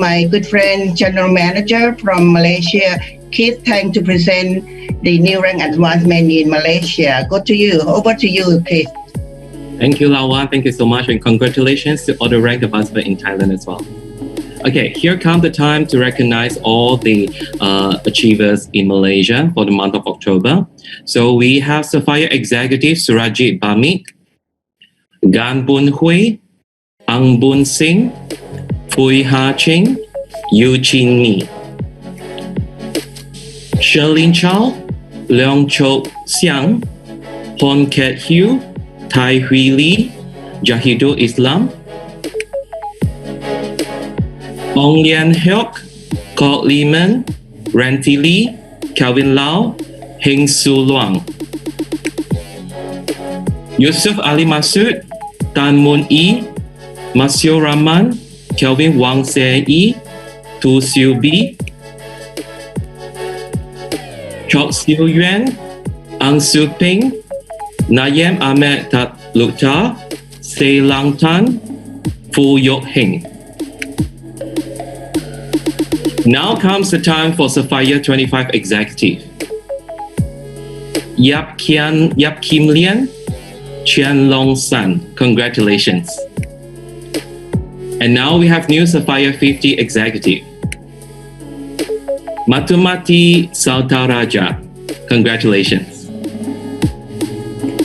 my good friend, General Manager from Malaysia, Keith, trying to present the new rank advancement in Malaysia. Go to you. Over to you, Keith. Thank you, Lawan. Thank you so much, and congratulations to all the rank advancement in Thailand as well. Okay, here comes the time to recognize all the achievers in Malaysia for the month of October. So we have Sapphire Executive Surajit Bamit, Gan Bun Hui, Ang Bun Singh, Phui Ha Ching, Yu Chin Mi, Sherlyn Chow, Leong Cho Xiang, Hon Ket Hugh, Tai Hui Lee, Jahidul Islam, Ong Lian Hyok, Kok Liman, Ranti Lee, Calvin Lau, Heng Su Luang, Yusuf Ali Masud, Tan Mun Yi, Masio Rahman, Kelvin Wang Se Yi, Tu Siu Bi, Chok Siu Yuan, Ang Su Ping, Nayem Ahmed Lukhtar, Se Lang Tan, Fu Yok Heng. Now comes the time for Sapphire 25 Executive. Yap Kim Lian, Qian Long San. Congratulations. And now we have new Sapphire 50 Executive. Matumati Sautaraja. Congratulations.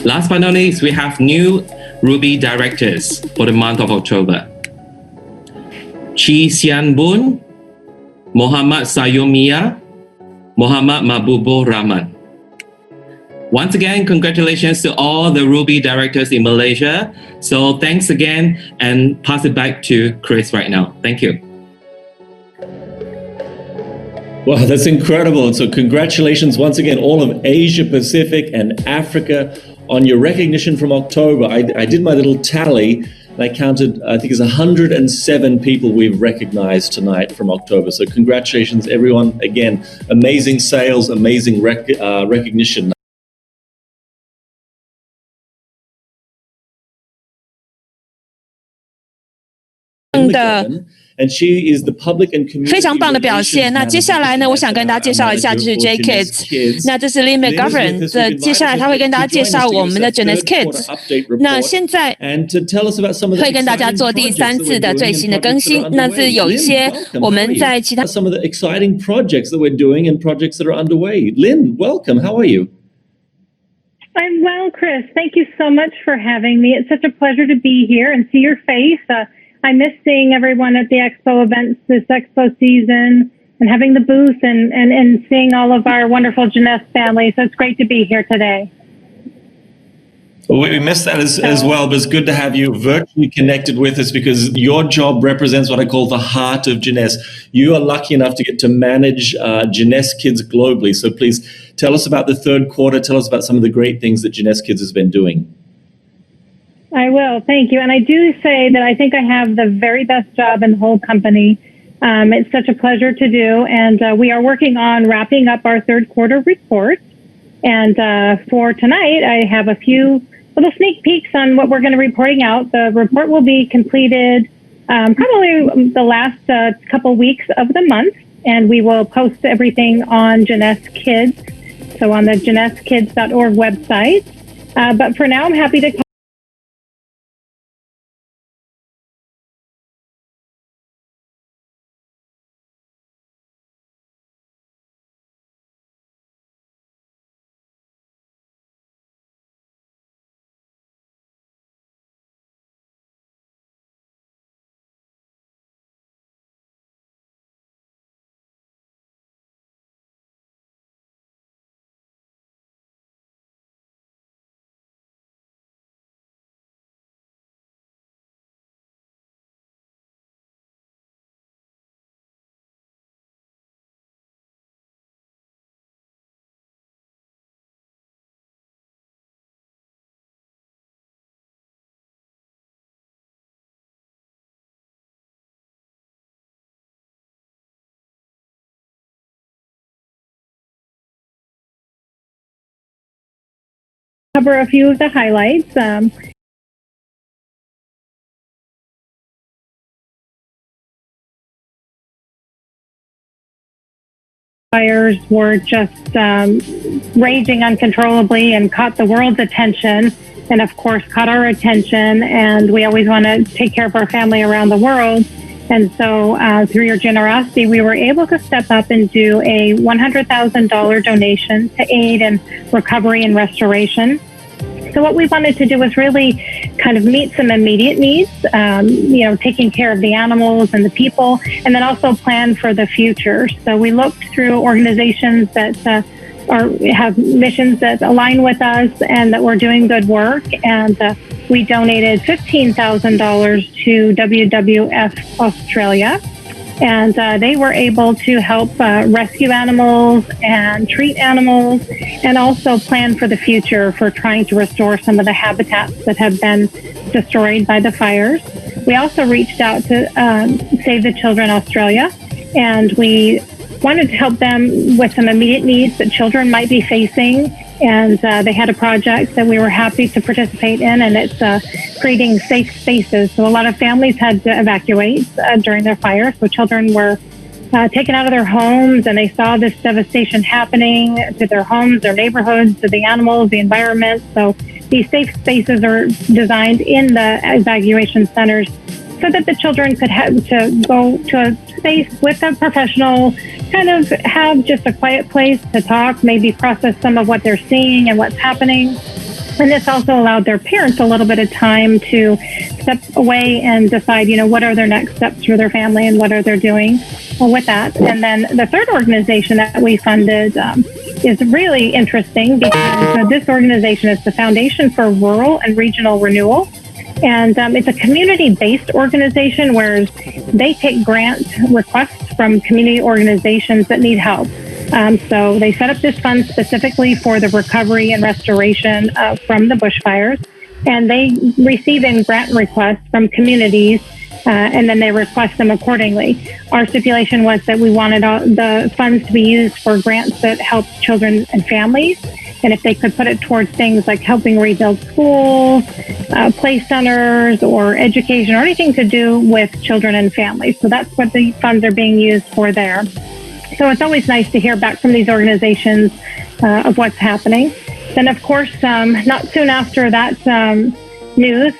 Last but not least, we have new Ruby Directors for the month of October. Chi Sian Bun, Muhammad Sayumia, Muhammad Mabubo Rahman. Once again, congratulations to all the Ruby directors in Malaysia. So thanks again, and pass it back to Chris right now. Thank you. Wow, that's incredible. So congratulations once again, all of Asia Pacific and Africa on your recognition from October. I did my little tally. And I counted, I think it's 107 people we've recognized tonight from October. So congratulations, everyone. Again, amazing sales, amazing recognition. And she is the public and community 非常棒的表现。那接下来呢，我想跟大家介绍一下，就是 J Kids。那这是 Lynn McGovern 的，接下来他会跟大家介绍我们的 Jeunesse Kids。那现在会跟大家做第3次的最新的更新。那是有一些我们在其他 some of the exciting projects that we're doing and projects that are underway. Lynn, welcome. How are you? I'm well, Chris. Thank you so much for having me. It's such a pleasure to be here and see your face. I miss seeing everyone at the Expo events this Expo season and having the booth and seeing all of our wonderful Jeunesse family. So it's great to be here today. We missed that as well, but it's good to have you virtually connected with us because your job represents what I call the heart of Jeunesse. You are lucky enough to get to manage Jeunesse Kids globally. So please tell us about the third quarter. Tell us about some of the great things that Jeunesse Kids has been doing. I will. Thank you. And I do say that I think I have the very best job in the whole company. It's such a pleasure to do. And we are working on wrapping up our third quarter report. And for tonight, I have a few little sneak peeks on what we're going to be reporting out. The report will be completed probably the last couple weeks of the month. And we will post everything on Jeunesse Kids. So on the JeunesseKids.org website. But for now, I'm happy to cover a few of the highlights. fires were just raging uncontrollably and caught the world's attention, and of course caught our attention. And we always want to take care of our family around the world. And so through your generosity, we were able to step up and do a $100,000 donation to aid in recovery and restoration. So what we wanted to do was really kind of meet some immediate needs, taking care of the animals and the people, and then also plan for the future. So we looked through organizations that have missions that align with us and that we're doing good work. And we donated $15,000 to WWF Australia. And they were able to help rescue animals and treat animals, and also plan for the future for trying to restore some of the habitats that have been destroyed by the fires. We also reached out to Save the Children Australia, and we wanted to help them with some immediate needs that children might be facing. And they had a project that we were happy to participate in, and it's creating safe spaces. So a lot of families had to evacuate during their fire. So children were taken out of their homes, and they saw this devastation happening to their homes, their neighborhoods, to the animals, the environment. So these safe spaces are designed in the evacuation centers so that the children could have to go to a space with a professional, kind of have just a quiet place to talk, maybe process some of what they're seeing and what's happening. And this also allowed their parents a little bit of time to step away and decide, what are their next steps for their family and what are they doing with that. And then the third organization that we funded is really interesting, because this organization is the Foundation for Rural and Regional Renewal. And it's a community-based organization where they take grant requests from community organizations that need help. So they set up this fund specifically for the recovery and restoration from the bushfires. And they receive in grant requests from communities, and then they request them accordingly. Our stipulation was that we wanted the funds to be used for grants that help children and families. And if they could put it towards things like helping rebuild schools, play centers, or education, or anything to do with children and families. So that's what the funds are being used for there. So it's always nice to hear back from these organizations of what's happening. Then, of course, not soon after that news,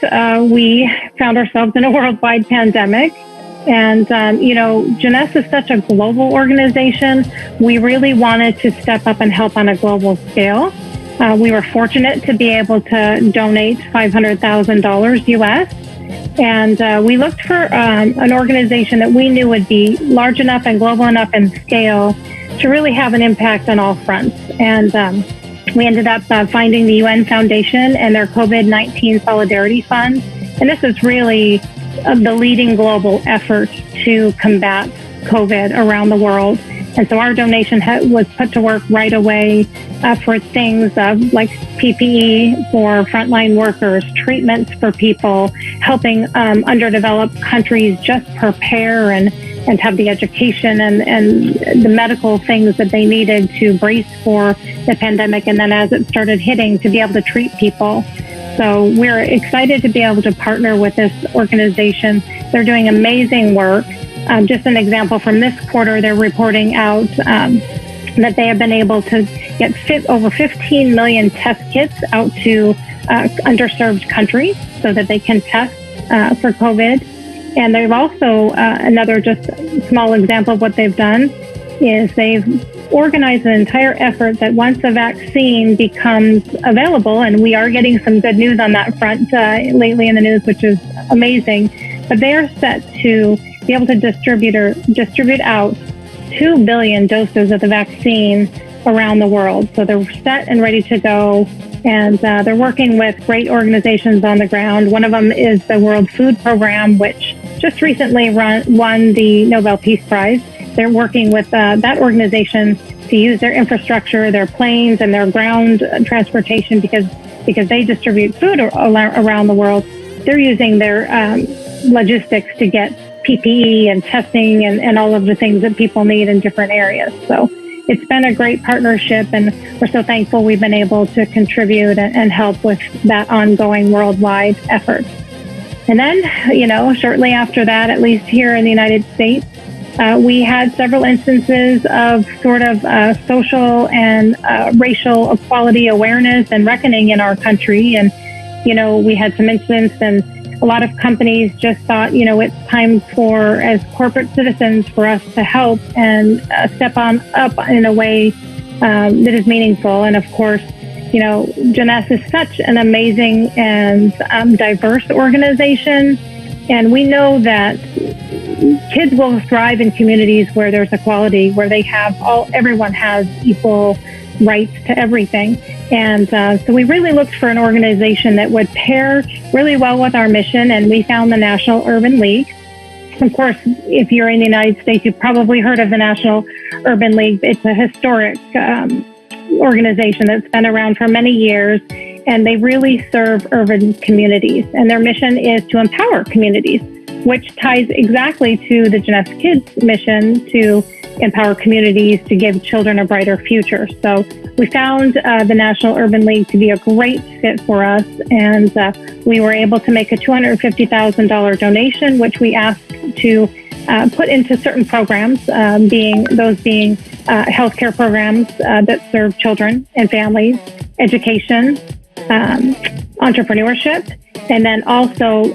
we found ourselves in a worldwide pandemic. And, Jeunesse is such a global organization. We really wanted to step up and help on a global scale. We were fortunate to be able to donate $500,000 US. And we looked for an organization that we knew would be large enough and global enough in scale to really have an impact on all fronts. And we ended up finding the UN Foundation and their COVID-19 Solidarity Fund. And this is really the leading global effort to combat COVID around the world. And so our donation was put to work right away for things like PPE for frontline workers, treatments for people, helping underdeveloped countries just prepare and have the education and the medical things that they needed to brace for the pandemic. And then as it started hitting, to be able to treat people. So we're excited to be able to partner with this organization. They're doing amazing work. Just an example from this quarter, they're reporting out that they have been able to get over 15 million test kits out to underserved countries so that they can test for COVID. And they've also, another just small example of what they've done is they've organized an entire effort that once a vaccine becomes available, and we are getting some good news on that front lately in the news, which is amazing, but they are set to be able to distribute out 2 billion doses of the vaccine around the world. So they're set and ready to go, and they're working with great organizations on the ground. One of them is the World Food Program, which just recently won the Nobel Peace Prize. They're working with that organization to use their infrastructure, their planes, and their ground transportation because they distribute food around the world. They're using their logistics to get PPE and testing and all of the things that people need in different areas. So it's been a great partnership, and we're so thankful we've been able to contribute and help with that ongoing worldwide effort. And then, shortly after that, at least here in the United States, we had several instances of sort of social and racial equality awareness and reckoning in our country. And, we had some incidents, and a lot of companies just thought, it's time for, as corporate citizens, for us to help and step on up in a way that is meaningful. And of course, Jeunesse is such an amazing and diverse organization. And we know that kids will thrive in communities where there's equality, where everyone has equal rights to everything. And so we really looked for an organization that would pair really well with our mission, and we found the National Urban League. Of course, if you're in the United States, you've probably heard of the National Urban League. It's a historic organization that's been around for many years, and they really serve urban communities. And their mission is to empower communities, which ties exactly to the Jeunesse Kids mission to empower communities to give children a brighter future. So we found the National Urban League to be a great fit for us, and we were able to make a $250,000 donation, which we asked to put into certain programs, being healthcare programs that serve children and families, education, entrepreneurship, and then also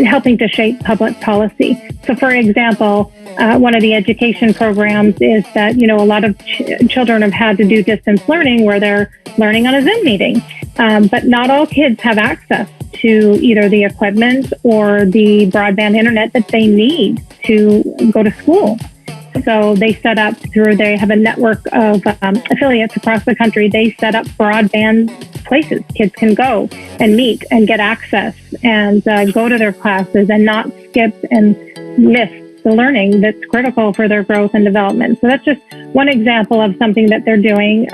helping to shape public policy. So, for example, one of the education programs is that, a lot of children have had to do distance learning where they're learning on a Zoom meeting. But not all kids have access to either the equipment or the broadband internet that they need to go to school. So they have a network of affiliates across the country. They set up broadband places kids can go and meet and get access and go to their classes and not skip and miss the learning that's critical for their growth and development. So that's just one example of something that they're doing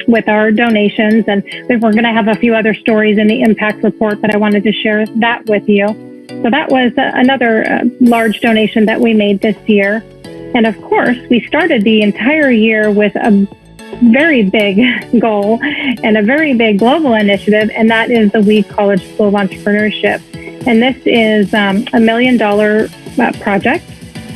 with our donations. And we're going to have a few other stories in the impact report, but I wanted to share that with you. So that was another large donation that we made this year. And of course, we started the entire year with a very big goal and a very big global initiative, and that is the We College School of Entrepreneurship. And this is a $1 million project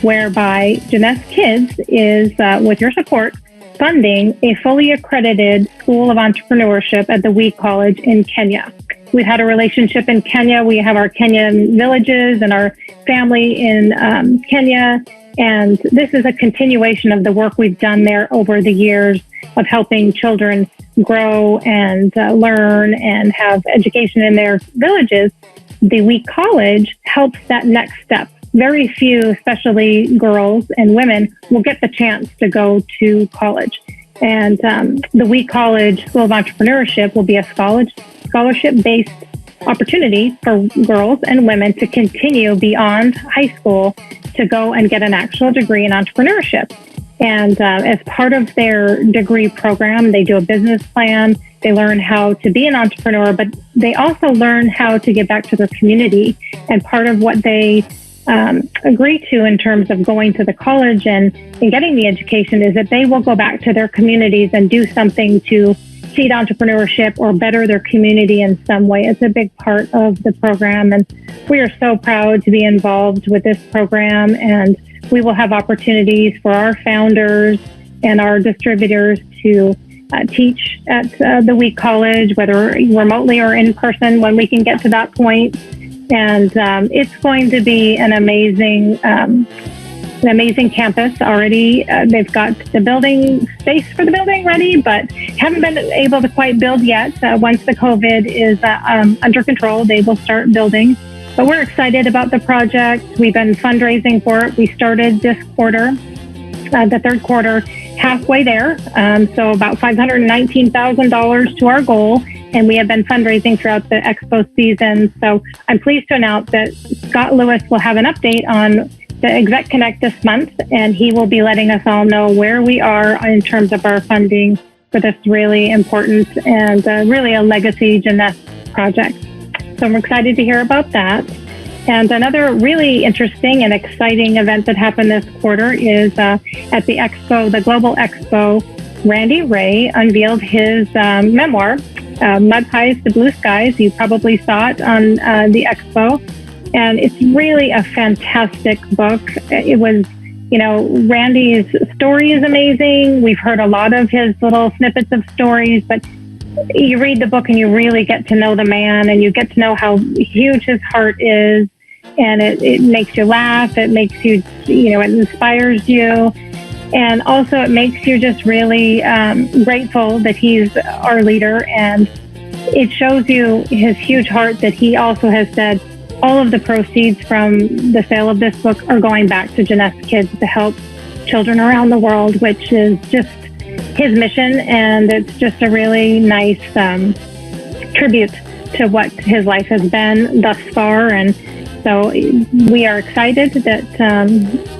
whereby Jeunesse Kids is, with your support, funding a fully accredited School of Entrepreneurship at the We College in Kenya. We've had a relationship in Kenya. We have our Kenyan villages and our family in Kenya. And this is a continuation of the work we've done there over the years of helping children grow and learn and have education in their villages. The We College helps that next step. Very few, especially girls and women, will get the chance to go to college. And the We College School of Entrepreneurship will be a scholarship-based opportunity for girls and women to continue beyond high school to go and get an actual degree in entrepreneurship. And as part of their degree program, they do a business plan. They learn how to be an entrepreneur, but they also learn how to give back to their community. And part of what they agree to in terms of going to the college and getting the education is that they will go back to their communities and do something to seed entrepreneurship or better their community in some way. It's a big part of the program, and we are so proud to be involved with this program. And we will have opportunities for our founders and our distributors to teach at the We College, whether remotely or in person when we can get to that point. And it's going to be an amazing campus already. They've got the building space for the building ready, but haven't been able to quite build yet. Once the COVID is under control, they will start building. But we're excited about the project. We've been fundraising for it. We started this quarter, the third quarter, halfway there. So about $519,000 to our goal. And we have been fundraising throughout the expo season. So I'm pleased to announce that Scott Lewis will have an update on the Exec Connect this month, and he will be letting us all know where we are in terms of our funding for this really important and really a legacy Jeunesse project. So I'm excited to hear about that. And another really interesting and exciting event that happened this quarter is at the expo, the Global Expo, Randy Ray unveiled his memoir, Mud Pies to Blue Skies. You probably saw it on the expo. And it's really a fantastic book. It was Randy's story is amazing. We've heard a lot of his little snippets of stories, but you read the book and you really get to know the man, and you get to know how huge his heart is, and it makes you laugh. It makes you, it inspires you. And also it makes you just really grateful that he's our leader. And it shows you his huge heart that he also has said all of the proceeds from the sale of this book are going back to Jeunesse Kids to help children around the world, which is just his mission. And it's just a really nice tribute to what his life has been thus far. And so we are excited that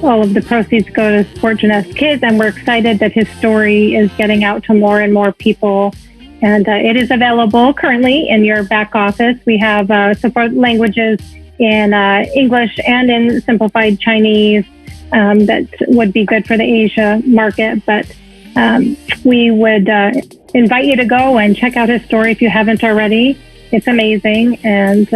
all of the proceeds go to support Jeunesse Kids, and we're excited that his story is getting out to more and more people. And it is available currently in your back office. We have support languages in English and in simplified Chinese that would be good for the Asia market. But we would invite you to go and check out his story if you haven't already. It's amazing. And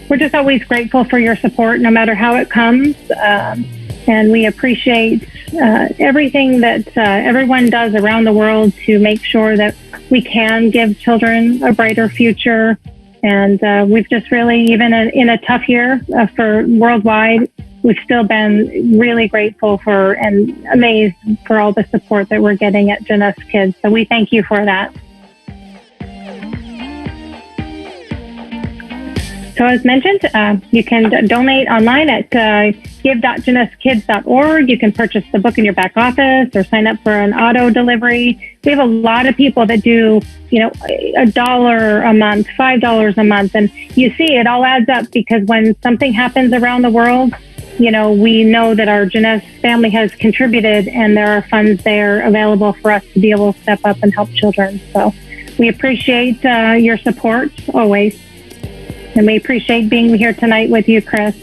we're just always grateful for your support, no matter how it comes. And we appreciate everything that everyone does around the world to make sure that we can give children a brighter future. And we've just really, even in a tough year for worldwide, we've still been really grateful for and amazed for all the support that we're getting at Jeunesse Kids. So we thank you for that. So as mentioned, you can donate online at give.jeunessekids.org. You can purchase the book in your back office or sign up for an auto delivery. We have a lot of people that do, $1 a month, $5 a month. And you see it all adds up, because when something happens around the world, we know that our Jeunesse family has contributed, and there are funds there available for us to be able to step up and help children. So we appreciate your support always. And we appreciate being here tonight with you, Chris.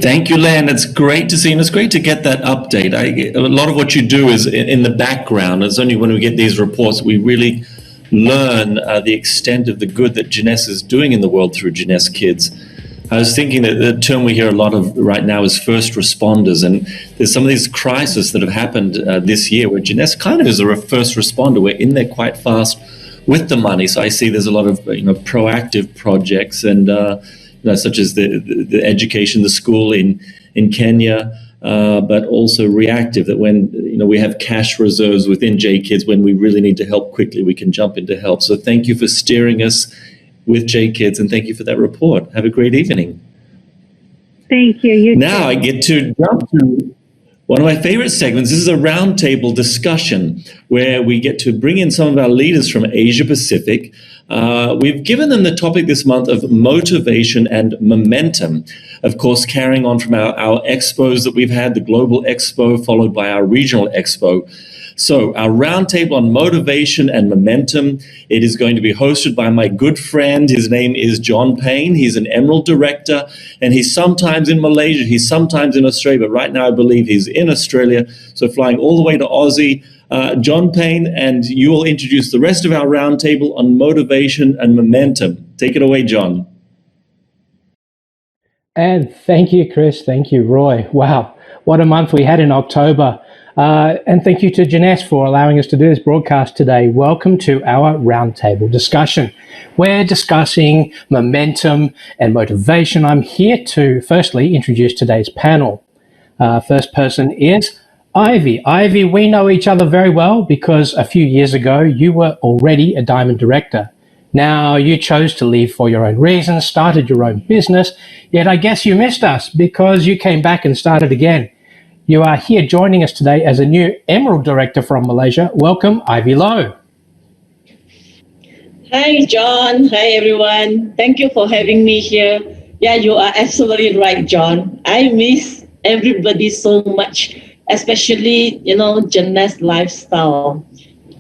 Thank you, Len. It's great to see, and it's great to get that update. A lot of what you do is in the background. It's only when we get these reports that we really learn the extent of the good that Jeunesse is doing in the world through Jeunesse Kids. I was thinking that the term we hear a lot of right now is first responders, and there's some of these crises that have happened this year where Jeunesse kind of is a first responder. We're in there quite fast with the money. So I see there's a lot of proactive projects, and such as the education, the school in Kenya, but also reactive, that when we have cash reserves within J Kids, when we really need to help quickly, we can jump in to help. So thank you for steering us with J Kids, and thank you for that report. Have a great evening. Thank you. Now I get to jump to one of my favorite segments. This is a roundtable discussion where we get to bring in some of our leaders from Asia Pacific. We've given them the topic this month of motivation and momentum. Of course, carrying on from our expos that we've had, the Global Expo, followed by our Regional Expo. So our roundtable on motivation and momentum, it is going to be hosted by my good friend. His name is John Payne. He's an Emerald Director, and he's sometimes in Malaysia, he's sometimes in Australia, but right now I believe he's in Australia, so flying all the way to Aussie. John Payne, and you will introduce the rest of our roundtable on motivation and momentum. Take it away, John. And thank you, Chris. Thank you, Roy. Wow, what a month we had in October. And thank you to Jeunesse for allowing us to do this broadcast today. Welcome to our roundtable discussion. We're discussing momentum and motivation. I'm here to firstly introduce today's panel. First person is Ivy. Ivy, we know each other very well because a few years ago you were already a Diamond Director. Now you chose to leave for your own reasons, started your own business, yet I guess you missed us because you came back and started again. You are here joining us today as a new Emerald Director from Malaysia. Welcome, Ivy Low. Hi, John. Hi, everyone. Thank you for having me here. Yeah, you are absolutely right, John. I miss everybody so much, especially, Jeunesse lifestyle.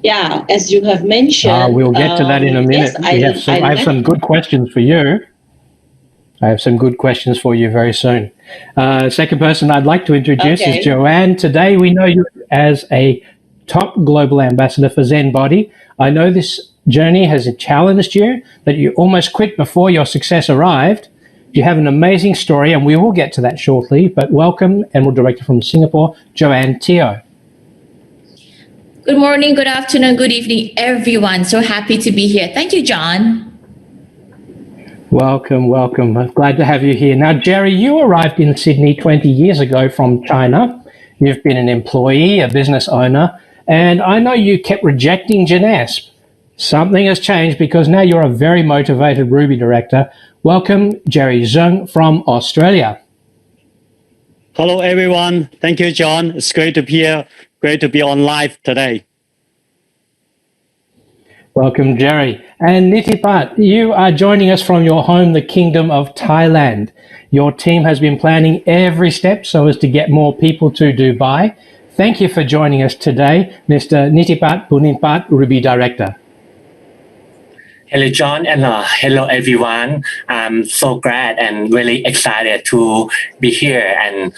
Yeah, as you have mentioned. We'll get to that in a minute. Yes, I have some good questions for you. I have some good questions for you very soon. Second person I'd like to introduce is Joanne. Today we know you as a top global ambassador for Zen Body. I know this journey has challenged you, that you almost quit before your success arrived. You have an amazing story, and we will get to that shortly. But welcome, Emerald Director from Singapore, Joanne Teo. Good morning, good afternoon, good evening, everyone. So happy to be here. Thank you, John. Welcome, welcome. I'm glad to have you here. Now, Jerry, you arrived in Sydney 20 years ago from China. You've been an employee, a business owner, and I know you kept rejecting Jeunesse. Something has changed because now you're a very motivated Ruby director. Welcome, Jerry Zheng from Australia. Hello, everyone. Thank you, John. It's great to be here. Great to be on live today. Welcome, Jerry. And Nitipat, you are joining us from your home, the Kingdom of Thailand. Your team has been planning every step so as to get more people to Dubai. Thank you for joining us today, Mr. Nitipat Punimpat, Ruby Director. Hello, John, and hello, everyone. I'm so glad and really excited to be here and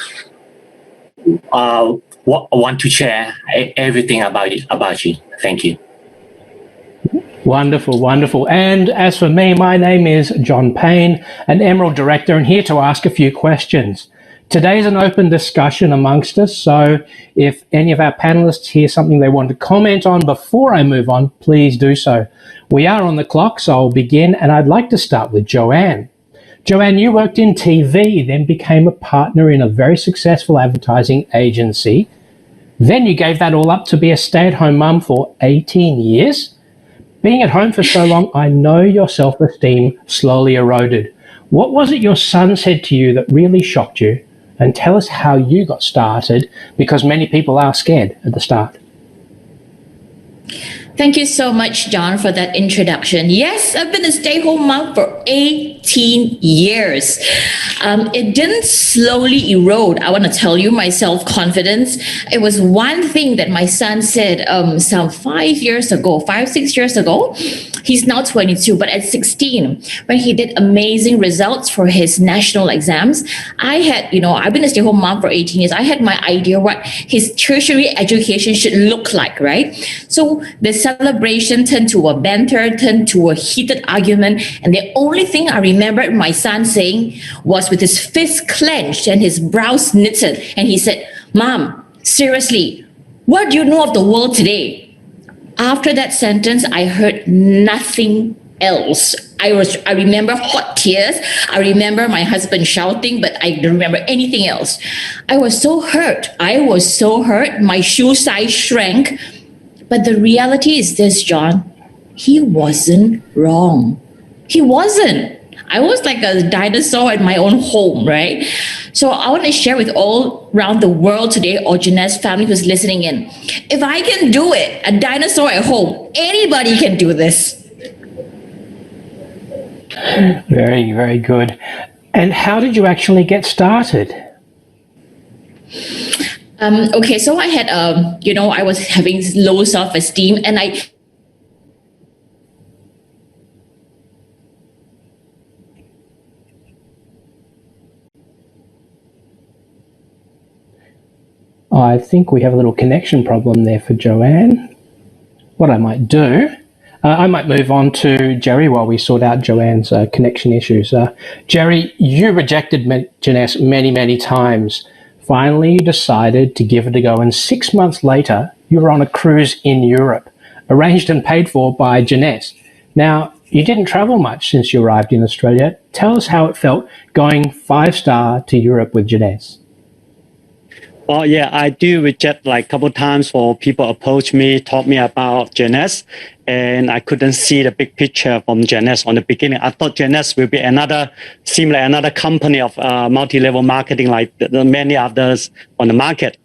want to share everything about you. Thank you. Wonderful, wonderful. And as for me, my name is John Payne, an Emerald Director, and here to ask a few questions. Today is an open discussion amongst us, so if any of our panelists hear something they want to comment on before I move on, please do so. We are on the clock, so I'll begin, and I'd like to start with Joanne. Joanne, you worked in TV, then became a partner in a very successful advertising agency. Then you gave that all up to be a stay-at-home mum for 18 years. Being at home for so long, I know your self-esteem slowly eroded. What was it your son said to you that really shocked you? And tell us how you got started, because many people are scared at the start. Thank you so much, John, for that introduction. Yes, I've been a stay-home mom for 18 years. It didn't slowly erode, I want to tell you, my self-confidence. It was one thing that my son said some 5, 6 years ago. He's now 22, but at 16, when he did amazing results for his national exams, I had, I've been a stay-home mom for 18 years. I had my idea what his tertiary education should look like, right? So the celebration turned to a banter, turned to a heated argument. And the only thing I remembered my son saying was with his fist clenched and his brows knitted. And he said, "Mom, seriously, what do you know of the world today?" After that sentence, I heard nothing else. I remember hot tears. I remember my husband shouting, but I don't remember anything else. I was so hurt. My shoe size shrank. But the reality is this, John, he wasn't wrong. He wasn't. I was like a dinosaur in my own home, right? So I want to share with all around the world today, or Jeunesse family who's listening in. If I can do it, a dinosaur at home, anybody can do this. Very, very good. And how did you actually get started? Okay, so I had, I was having low self-esteem, and I think we have a little connection problem there for Joanne. What I might do, I might move on to Jerry while we sort out Joanne's connection issues. Jerry, you rejected Jeunesse many, many times. Finally, you decided to give it a go, and 6 months later, you were on a cruise in Europe, arranged and paid for by Jeunesse. Now, you didn't travel much since you arrived in Australia. Tell us how it felt going 5-star to Europe with Jeunesse. Well, yeah, I do reject like a couple of times for people approach me, taught me about Jeunesse, and I couldn't see the big picture from Jeunesse on the beginning. I thought Jeunesse will be another company of multi-level marketing like many others on the market.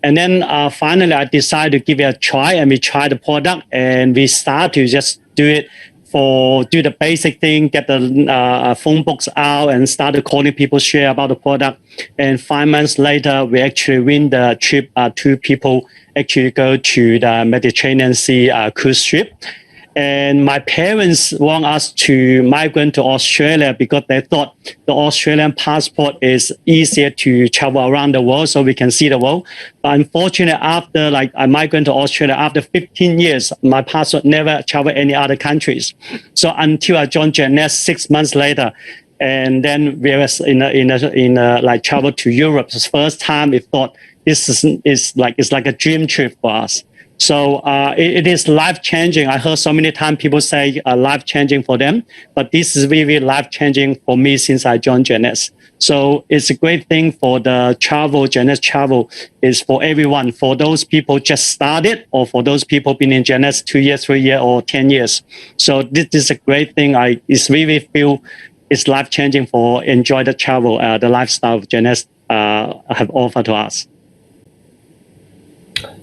And then finally, I decided to give it a try, and we tried the product, and we started to just do the basic thing, get the phone books out and started calling people, share about the product. And 5 months later, we actually win the trip. 2 people actually go to the Mediterranean Sea cruise ship. And my parents want us to migrate to Australia because they thought the Australian passport is easier to travel around the world so we can see the world. But unfortunately, after I migrated to Australia, after 15 years, my passport never traveled any other countries. So until I joined Jeunesse 6 months later, And then we was in a like travel to Europe. It's the first time we thought it's like a dream trip for us. So it is life-changing. I heard so many times people say life-changing for them, but this is really life-changing for me since I joined Jeunesse. So it's a great thing for the travel. Jeunesse travel is for everyone, for those people just started or for those people been in Jeunesse 2 years, 3 years, or 10 years. So this is a great thing. It's really feel it's life-changing for enjoy the travel, the lifestyle of Jeunesse have offered to us.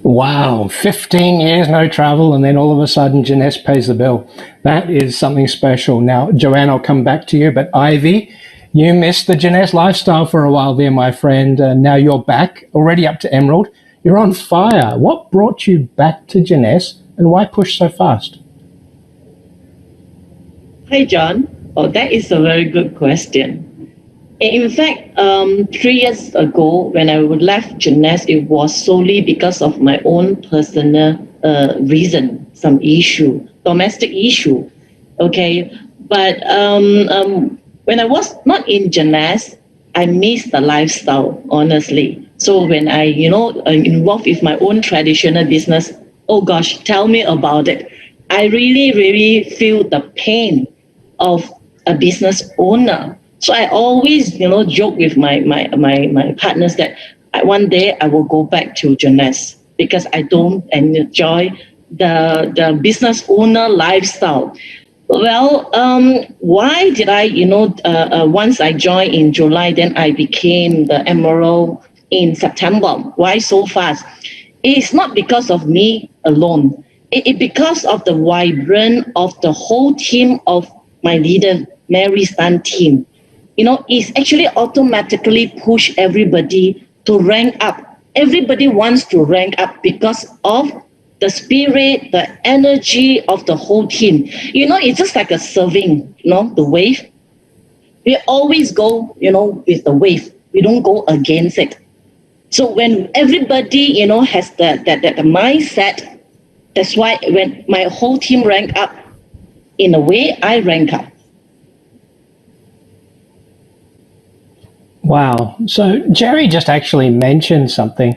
Wow, 15 years no travel, and then all of a sudden Jeunesse pays the bill. That is something special. Now, Joanne, I'll come back to you, but Ivy, you missed the Jeunesse lifestyle for a while there, my friend. Now you're back, already up to Emerald. You're on fire. What brought you back to Jeunesse, and why push so fast? Hi, John. Oh, that is a very good question. In fact, 3 years ago, when I left Jeunesse, it was solely because of my own personal reason, some issue, domestic issue. Okay, but when I was not in Jeunesse, I missed the lifestyle, honestly. So when I, involved with my own traditional business, oh gosh, tell me about it. I really, really feel the pain of a business owner. So I always, joke with my partners that one day I will go back to Jeunesse because I don't enjoy the business owner lifestyle. Well, why did I, once I joined in July, then I became the Emerald in September. Why so fast? It's not because of me alone. It's because of the vibrant of the whole team of my leader, Mary's team. It's actually automatically push everybody to rank up. Everybody wants to rank up because of the spirit, the energy of the whole team. It's just like a surfing, the wave. We always go, with the wave. We don't go against it. So when everybody, has that mindset, that's why when my whole team rank up, in a way, I rank up. Wow. So Jerry just actually mentioned something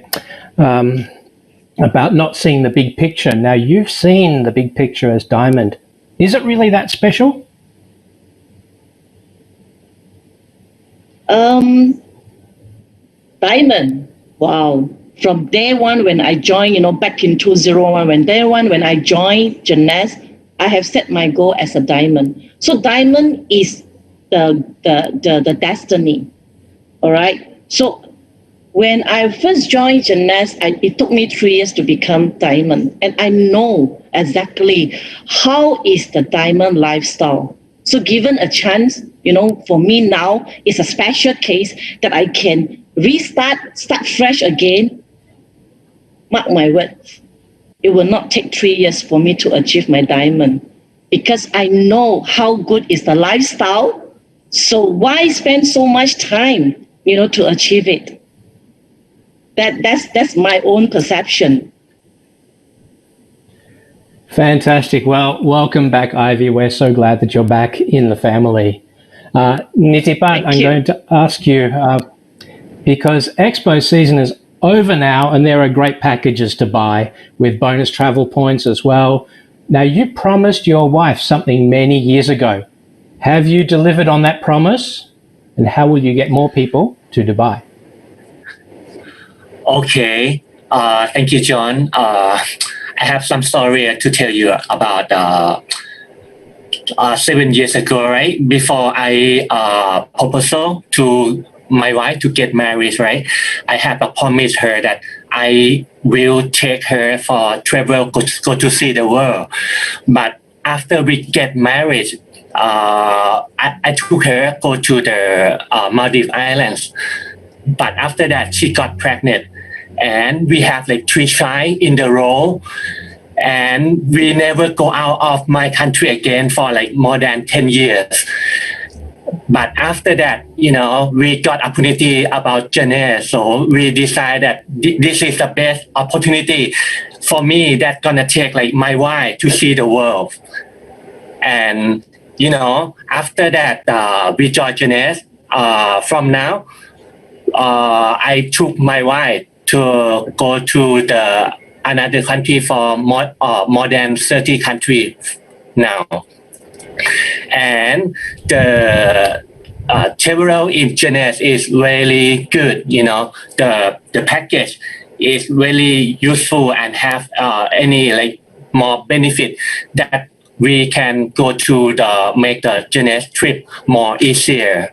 about not seeing the big picture. Now, you've seen the big picture as Diamond. Is it really that special? Diamond, wow. From day one when I joined, back in 2001, when I joined Jeunesse, I have set my goal as a diamond. So diamond is the destiny. All right. So when I first joined Jeunesse, it took me 3 years to become diamond. And I know exactly how is the diamond lifestyle. So given a chance, for me now, it's a special case that I can start fresh again. Mark my words. It will not take 3 years for me to achieve my diamond because I know how good is the lifestyle. So why spend so much time, to achieve it? That's my own perception. Fantastic. Well, welcome back, Ivy. We're so glad that you're back in the family. Nitipat, I'm going to ask you, because Expo season is over now and there are great packages to buy with bonus travel points as well. Now, you promised your wife something many years ago. Have you delivered on that promise? And how will you get more people to Dubai? Okay. Thank you, John. I have some story to tell you about 7 years ago, right? Before I proposal to my wife to get married, right? I have promised her that I will take her for travel, go to see the world. But after we get married, I took her go to the Maldives Islands. But after that, she got pregnant. And we have like 3 child in the row. And we never go out of my country again for like more than 10 years. But after that, we got opportunity about Jeunesse. So we decided that this is the best opportunity for me that's gonna take like my wife to see the world. And after that, we joined Jeunesse. From now, I took my wife to go to another country for more than 30 countries now. And the travel in Jeunesse is really good. The package is really useful and have any more benefit that we can go to make the Jeunesse trip more easier.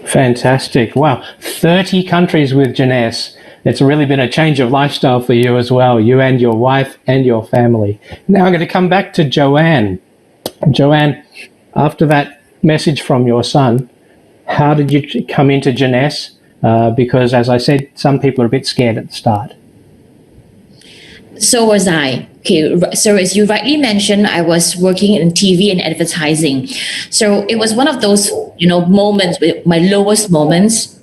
Fantastic. Wow. 30 countries with Jeunesse. It's really been a change of lifestyle for you as well, you and your wife and your family. Now I'm going to come back to Joanne. Joanne, after that message from your son, how did you come into Jeunesse? Because as I said, some people are a bit scared at the start. So was I. Okay, so as you rightly mentioned, I was working in TV and advertising. So it was one of those, moments, my lowest moments,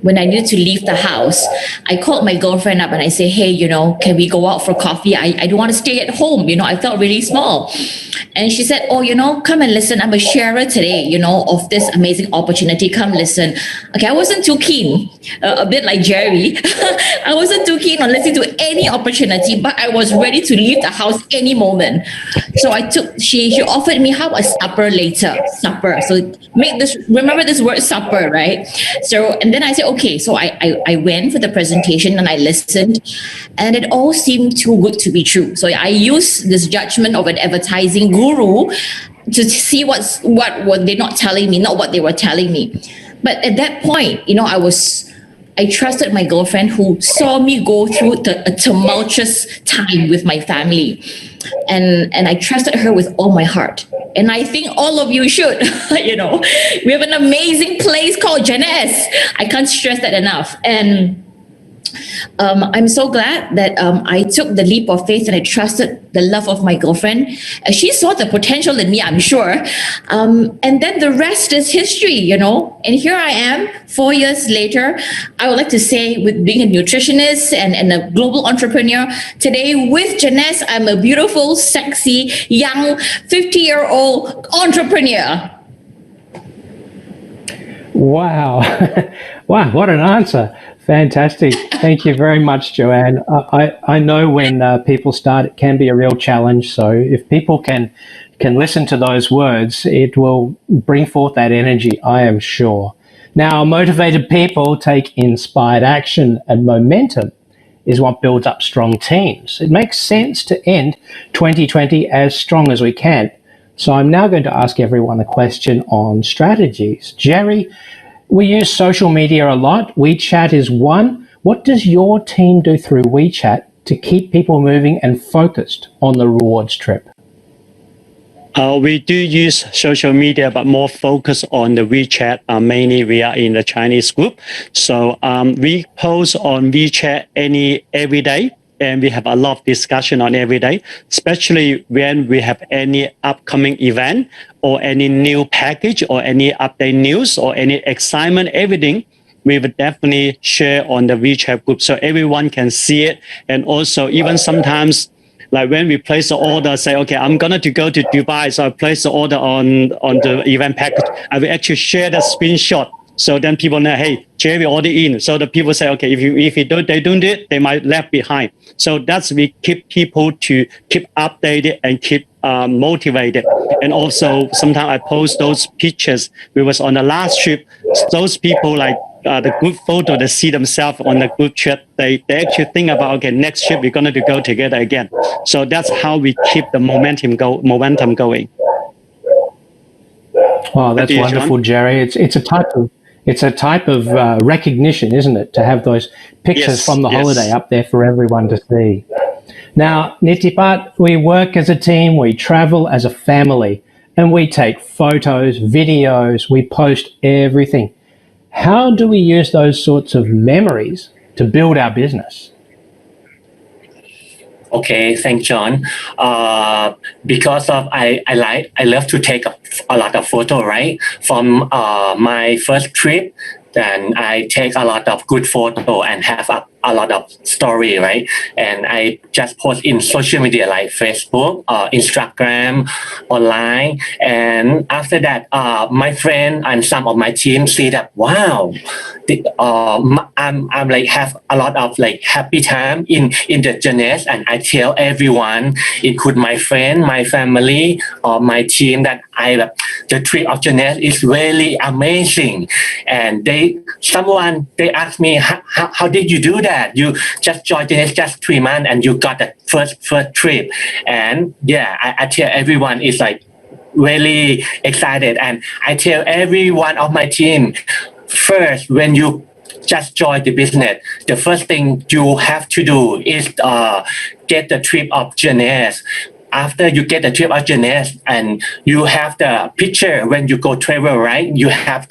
when I needed to leave the house. I called my girlfriend up and I say, hey, can we go out for coffee? I don't want to stay at home. I felt really small. And she said, oh, come and listen. I'm a sharer today, of this amazing opportunity. Come listen. Okay, I wasn't too keen, a bit like Jerry. I wasn't too keen on listening to any opportunity, but I was ready to leave the house any moment. So she offered me, how about supper later? Supper. So remember this word supper, right? So, and then I said, okay. So I went for the presentation and I listened, and it all seemed too good to be true. So I used this judgment of an advertising guru to see what were they not telling me, not what they were telling me. But at that point, I trusted my girlfriend who saw me go through a tumultuous time with my family. And I trusted her with all my heart. And I think all of you should. We have an amazing place called Jeunesse. I can't stress that enough. And I'm so glad that I took the leap of faith and I trusted the love of my girlfriend. She saw the potential in me, I'm sure. And then the rest is history, And here I am, 4 years later. I would like to say, with being a nutritionist and a global entrepreneur, today with Jeunesse, I'm a beautiful, sexy, young, 50-year-old entrepreneur. Wow. Wow, what an answer. Fantastic. Thank you very much, Joanne. I know when people start, it can be a real challenge. So if people can listen to those words, it will bring forth that energy, I am sure. Now, motivated people take inspired action, and momentum is what builds up strong teams. It makes sense to end 2020 as strong as we can. So I'm now going to ask everyone a question on strategies. Jerry, we use social media a lot. WeChat is one. What does your team do through WeChat to keep people moving and focused on the rewards trip? We do use social media, but more focus on the WeChat. Mainly, we are in the Chinese group. So we post on WeChat every day. And we have a lot of discussion on every day, especially when we have any upcoming event or any new package or any update news or any excitement, everything, we would definitely share on the WeChat group so everyone can see it. And also even sometimes, like when we place the order, say, okay, I'm going to go to Dubai, so I place the order on the event package. I will actually share the screenshot. So then people know, hey, Jerry already in. So the people say, okay, if they don't do it, they might left behind. So we keep people to keep updated and keep motivated. And also sometimes I post those pictures. We was on the last trip. Those people the group photo, they see themselves on the group chat. They actually think about, okay, next trip we're going to go together again. So that's how we keep the momentum going. Wow, that's wonderful, Jerry. It's a type of recognition, isn't it, to have those pictures from the holiday up there for everyone to see. Now, Nitipat, we work as a team, we travel as a family, and we take photos, videos, we post everything. How do we use those sorts of memories to build our business? Okay, thanks, John. Because of I love to take a lot of photo, right? From my first trip and I take a lot of good photo and have a lot of story, right? And I just post in social media like Facebook or Instagram, online. And after that, my friend and some of my team see that, wow, I'm like have a lot of like happy time in the Jeunesse, and I tell everyone, include my friend, my family, or my team, that the trip of Jeunesse is really amazing. And they asked me, how did you do that? You just joined Jeunesse just 3 months and you got the first trip. And yeah, I tell everyone, it's like really excited. And I tell every one of my team, first, when you just join the business, the first thing you have to do is get the trip of Jeunesse. After you get the trip of Jeunesse and you have the picture when you go travel, right? You have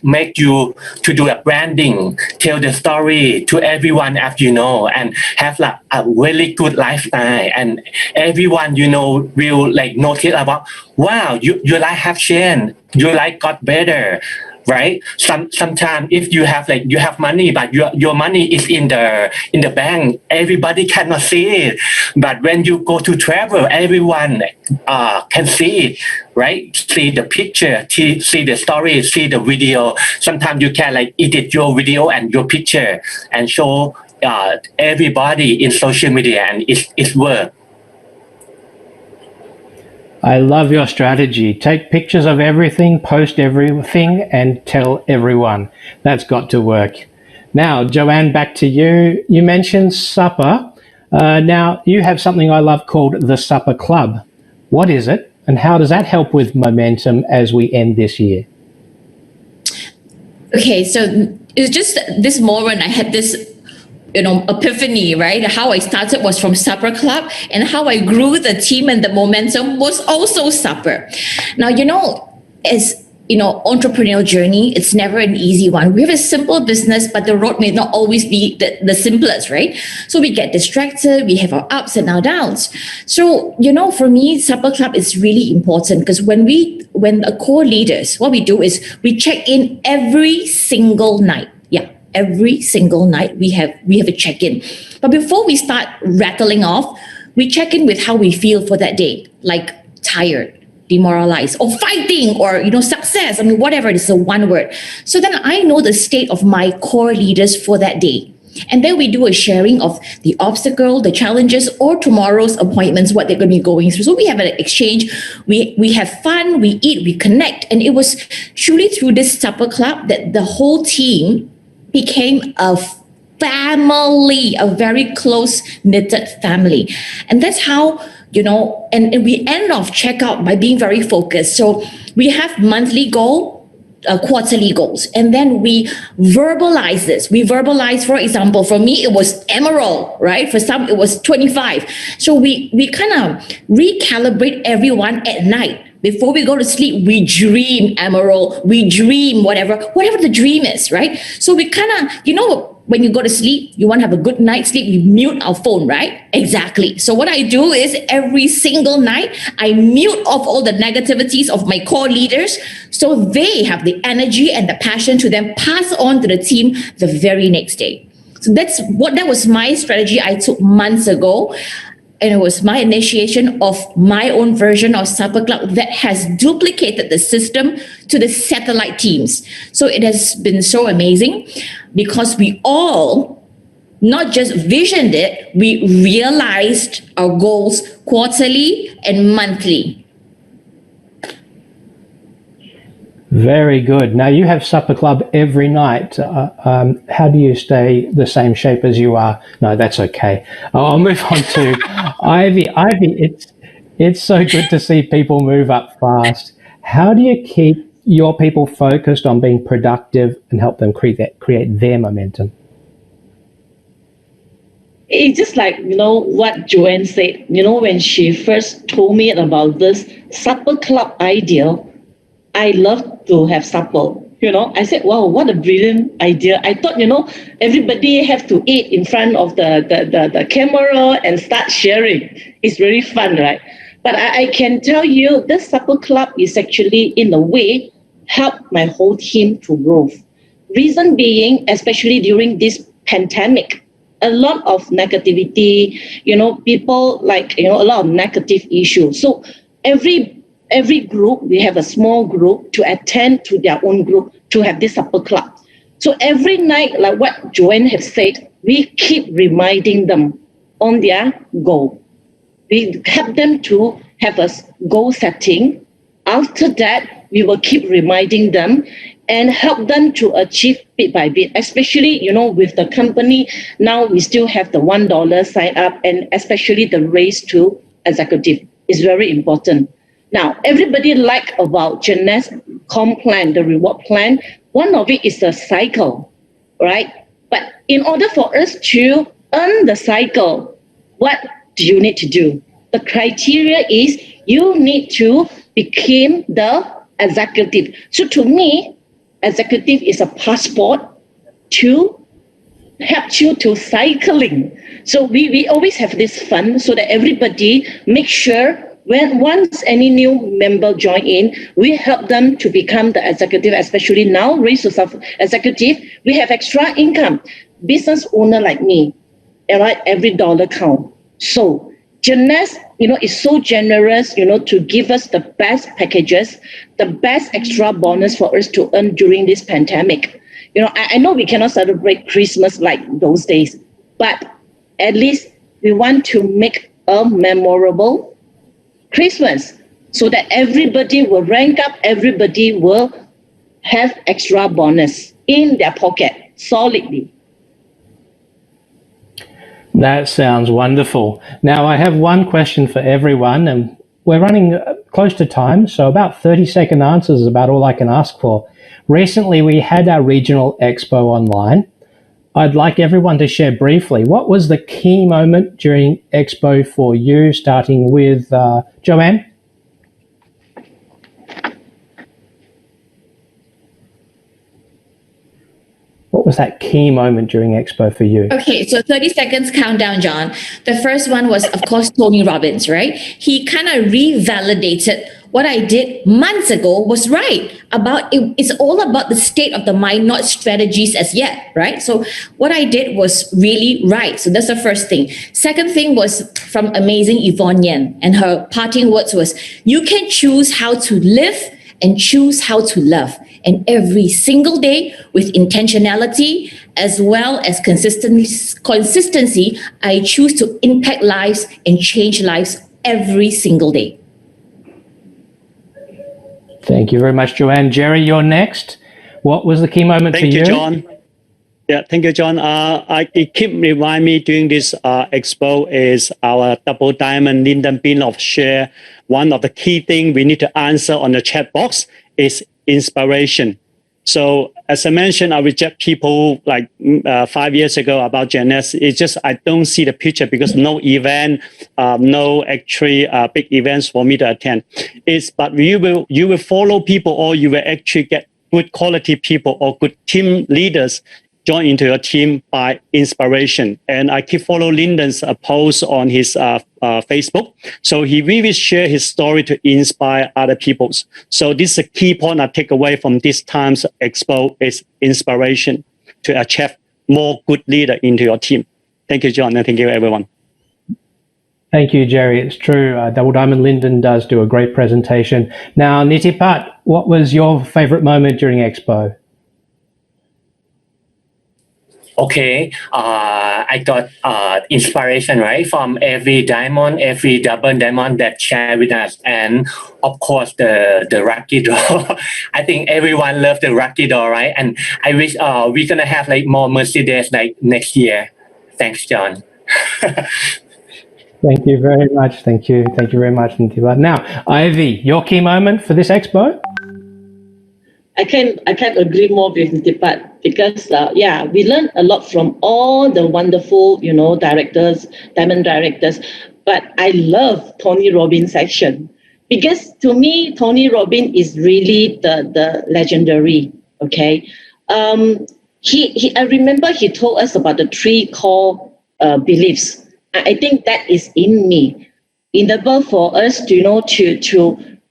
make you to do a branding, tell the story to everyone as you know, and have like a really good lifestyle. And everyone you know will like notice about, wow, your life have changed, your life got better. Right? Sometimes if you have money, but your money is in the bank, everybody cannot see it. But when you go to travel, everyone can see it, right? See the picture, see the story, see the video. Sometimes you can like edit your video and your picture and show everybody in social media, and it's work. I love your strategy. Take pictures of everything, post everything, and tell everyone. That's got to work. Now, Joanne, back to you. You mentioned supper. Now, you have something I love called the Supper Club. What is it, and how does that help with momentum as we end this year? Okay, so it's just this moment I had this epiphany, right? How I started was from Supper Club, and how I grew the team and the momentum was also supper. Now, as entrepreneurial journey, it's never an easy one. We have a simple business, but the road may not always be the simplest, right? So we get distracted, we have our ups and our downs. So, for me, Supper Club is really important, because when the core leaders, what we do is we check in every single night. Every single night we have a check-in. But before we start rattling off, we check in with how we feel for that day, like tired, demoralized, or fighting, or success. I mean, whatever it is, a one word. So then I know the state of my core leaders for that day. And then we do a sharing of the obstacle, the challenges, or tomorrow's appointments, what they're going to be going through. So we have an exchange, we have fun, we eat, we connect. And it was truly through this Supper Club that the whole team became a family, a very close knitted family. And that's how, and we end off checkout by being very focused. So we have monthly goal, quarterly goals, and then we verbalize this. We verbalize, for example, for me, it was emerald, right? For some, it was 25. So we kind of recalibrate everyone at night. Before we go to sleep, we dream emerald, we dream whatever the dream is, right? So we kind of, when you go to sleep, you want to have a good night's sleep, we mute our phone, right? Exactly. So what I do is every single night, I mute off all the negativities of my core leaders, so they have the energy and the passion to then pass on to the team the very next day. So that was my strategy I took months ago. And it was my initiation of my own version of Supper Club that has duplicated the system to the satellite teams. So it has been so amazing, because we all not just visioned it, we realized our goals quarterly and monthly. Very good. Now, you have Supper Club every night. How do you stay the same shape as you are? No, that's okay. I'll move on to Ivy. Ivy, it's so good to see people move up fast. How do you keep your people focused on being productive and help them create their momentum? It's just like, what Joanne said, when she first told me about this Supper Club idea, I love to have supper. I said, wow, what a brilliant idea. I thought, everybody have to eat in front of the camera and start sharing. It's really fun, right? But I can tell you, this Supper Club is actually, in a way, helped my whole team to grow. Reason being, especially during this pandemic, a lot of negativity, people a lot of negative issues. So every group, we have a small group to attend to their own group to have this supper club. So every night, like what Joanne has said, we keep reminding them on their goal. We help them to have a goal setting. After that, we will keep reminding them and help them to achieve bit by bit, especially, with the company. Now we still have the $1 sign up, and especially the raise to executive is very important. Now, everybody like about Jeunesse comp plan, the reward plan. One of it is the cycle, right? But in order for us to earn the cycle, what do you need to do? The criteria is you need to become the executive. So to me, executive is a passport to help you to cycling. So we always have this fund so that everybody make sure once any new member join in, we help them to become the executive, especially now, raise to executive, we have extra income. Business owner like me, right? Every dollar count. So Jeunesse, is so generous, to give us the best packages, the best extra bonus for us to earn during this pandemic. I know we cannot celebrate Christmas like those days, but at least we want to make a memorable Christmas so that everybody will rank up, everybody will have extra bonus in their pocket solidly. That sounds wonderful. Now, I have one question for everyone, and we're running close to time, so about 30-second answers is about all I can ask for. Recently, we had our regional expo online. I'd like everyone to share briefly, what was the key moment during expo for you, starting with Joanne? What was that key moment during expo for you? Okay, so 30 seconds countdown, John. The first one was, of course, Tony Robbins, right? He kind of revalidated what I did months ago was right. It's all about the state of the mind, not strategies as yet, right? So what I did was really right. So that's the first thing. Second thing was from amazing Yvonne Yen, and her parting words was, you can choose how to live and choose how to love. And every single day with intentionality as well as consistency, I choose to impact lives and change lives every single day. Thank you very much, Joanne. Jerry, you're next. What was the key moment for you? Thank you, John. Yeah, thank you, John. It keep remind me during this expo is our double diamond Linden Bean of share. One of the key things we need to answer on the chat box is inspiration. So as I mentioned, I reject people like 5 years ago about Jeunesse. It's just I don't see the picture because no event, no actually big events for me to attend. But you will follow people, or you will actually get good quality people or good team leaders join into your team by inspiration. And I keep following Lyndon's post on his Facebook. So he really share his story to inspire other people. So this is a key point I take away from this time's expo is inspiration to achieve more good leader into your team. Thank you, John, and thank you, everyone. Thank you, Jerry. It's true. Double Diamond Linden does do a great presentation. Now, Nitipat, what was your favorite moment during expo? Okay, I got inspiration, right, from every diamond, every double diamond that share with us, and of course the lucky draw. I think everyone loves the lucky draw, right? And I wish we're gonna have like more Mercedes like next year. Thanks, John. Thank you very much. Thank you very much, Nitipat. Now, Ivy, your key moment for this expo? I can't agree more with Nitipat because we learned a lot from all the wonderful directors, diamond directors. But I love Tony Robbins section because to me Tony Robbins is really the legendary. Okay, I remember he told us about the 3 core beliefs. I think that is in me. In order for us to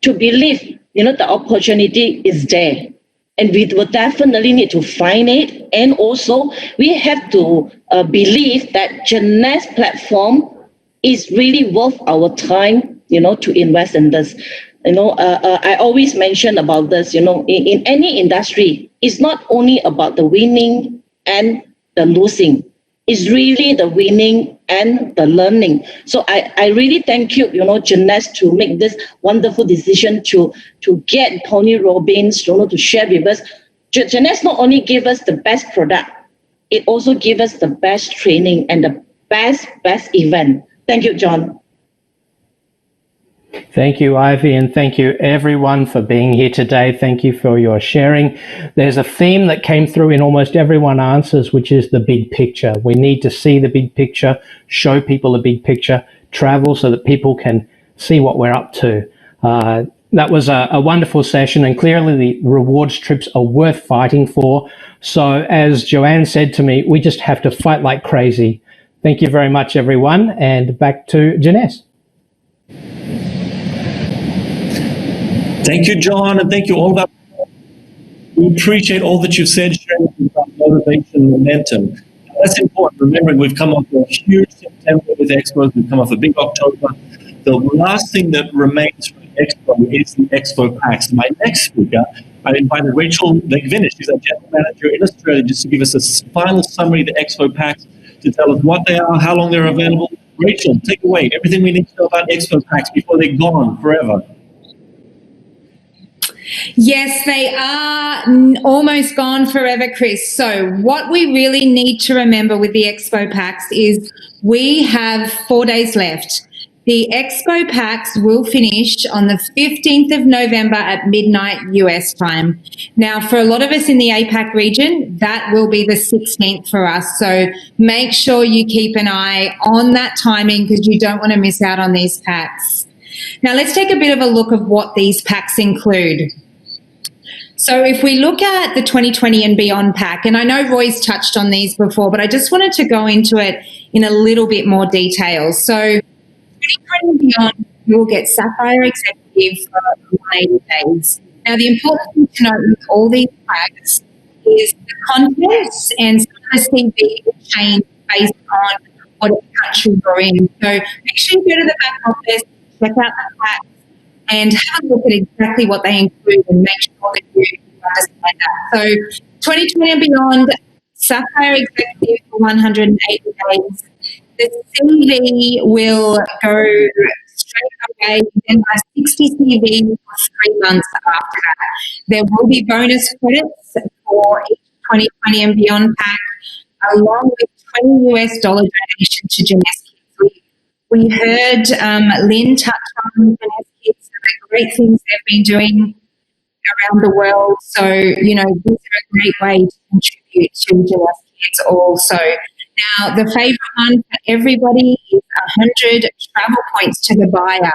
to believe the opportunity is there. and we will definitely need to find it. And also, we have to believe that Jeunesse platform is really worth our time, to invest in this. I always mention about this, in any industry, it's not only about the winning and the losing. It's really the winning and the learning. So I really thank you, Jeunesse, to make this wonderful decision to get Tony Robbins, to share with us. Jeunesse not only give us the best product, it also give us the best training and the best event. Thank you, John. Thank you, Ivy, and thank you everyone for being here today. Thank you for your sharing. There's a theme that came through in almost everyone's answers, which is the big picture. We need to see the big picture, show people the big picture, travel so that people can see what we're up to. That was a wonderful session, and clearly the rewards trips are worth fighting for. So as Joanne said to me, we just have to fight like crazy. Thank you very much, everyone, and back to Jeunesse. Thank you, John, and thank you all about. We appreciate all that you've said, sharing about motivation and momentum. That's important, remembering we've come off a huge September with Expos, we've come off a big October. The last thing that remains from Expo is the Expo packs. My next speaker, I invited Rachel McVinish, who's our General Manager in Australia, just to give us a final summary of the Expo packs, to tell us what they are, how long they're available. Rachel, take away everything we need to know about Expo packs before they're gone forever. Yes, they are almost gone forever, Chris. So what we really need to remember with the Expo packs is we have 4 days left. The Expo packs will finish on the 15th of November at midnight US time. Now, for a lot of us in the APAC region, that will be the 16th for us. So make sure you keep an eye on that timing because you don't want to miss out on these packs. Now, let's take a bit of a look at what these packs include. So if we look at the 2020 and Beyond pack, and I know Roy's touched on these before, but I just wanted to go into it in a little bit more detail. So 2020 and Beyond, you will get Sapphire Executive for 180 days. Now, the important thing to note with all these packs is the contents and some of the CV will change based on what country you're in. So make sure you go to the back office, check out the packs, and have a look at exactly what they include and make sure that you understand that. So 2020 and Beyond, Sapphire Executive for 180 days. The CV will go straight away, then a 60 CV for 3 months after that. There will be bonus credits for each 2020 and Beyond pack, along with $20 donation to Jeunesse Kids. We heard Lynn touch on Jeunesse Kids, the great things they've been doing around the world. So, these are a great way to contribute to Jeunesse Kids also. Now, the favourite one for everybody is 100 travel points to the buyer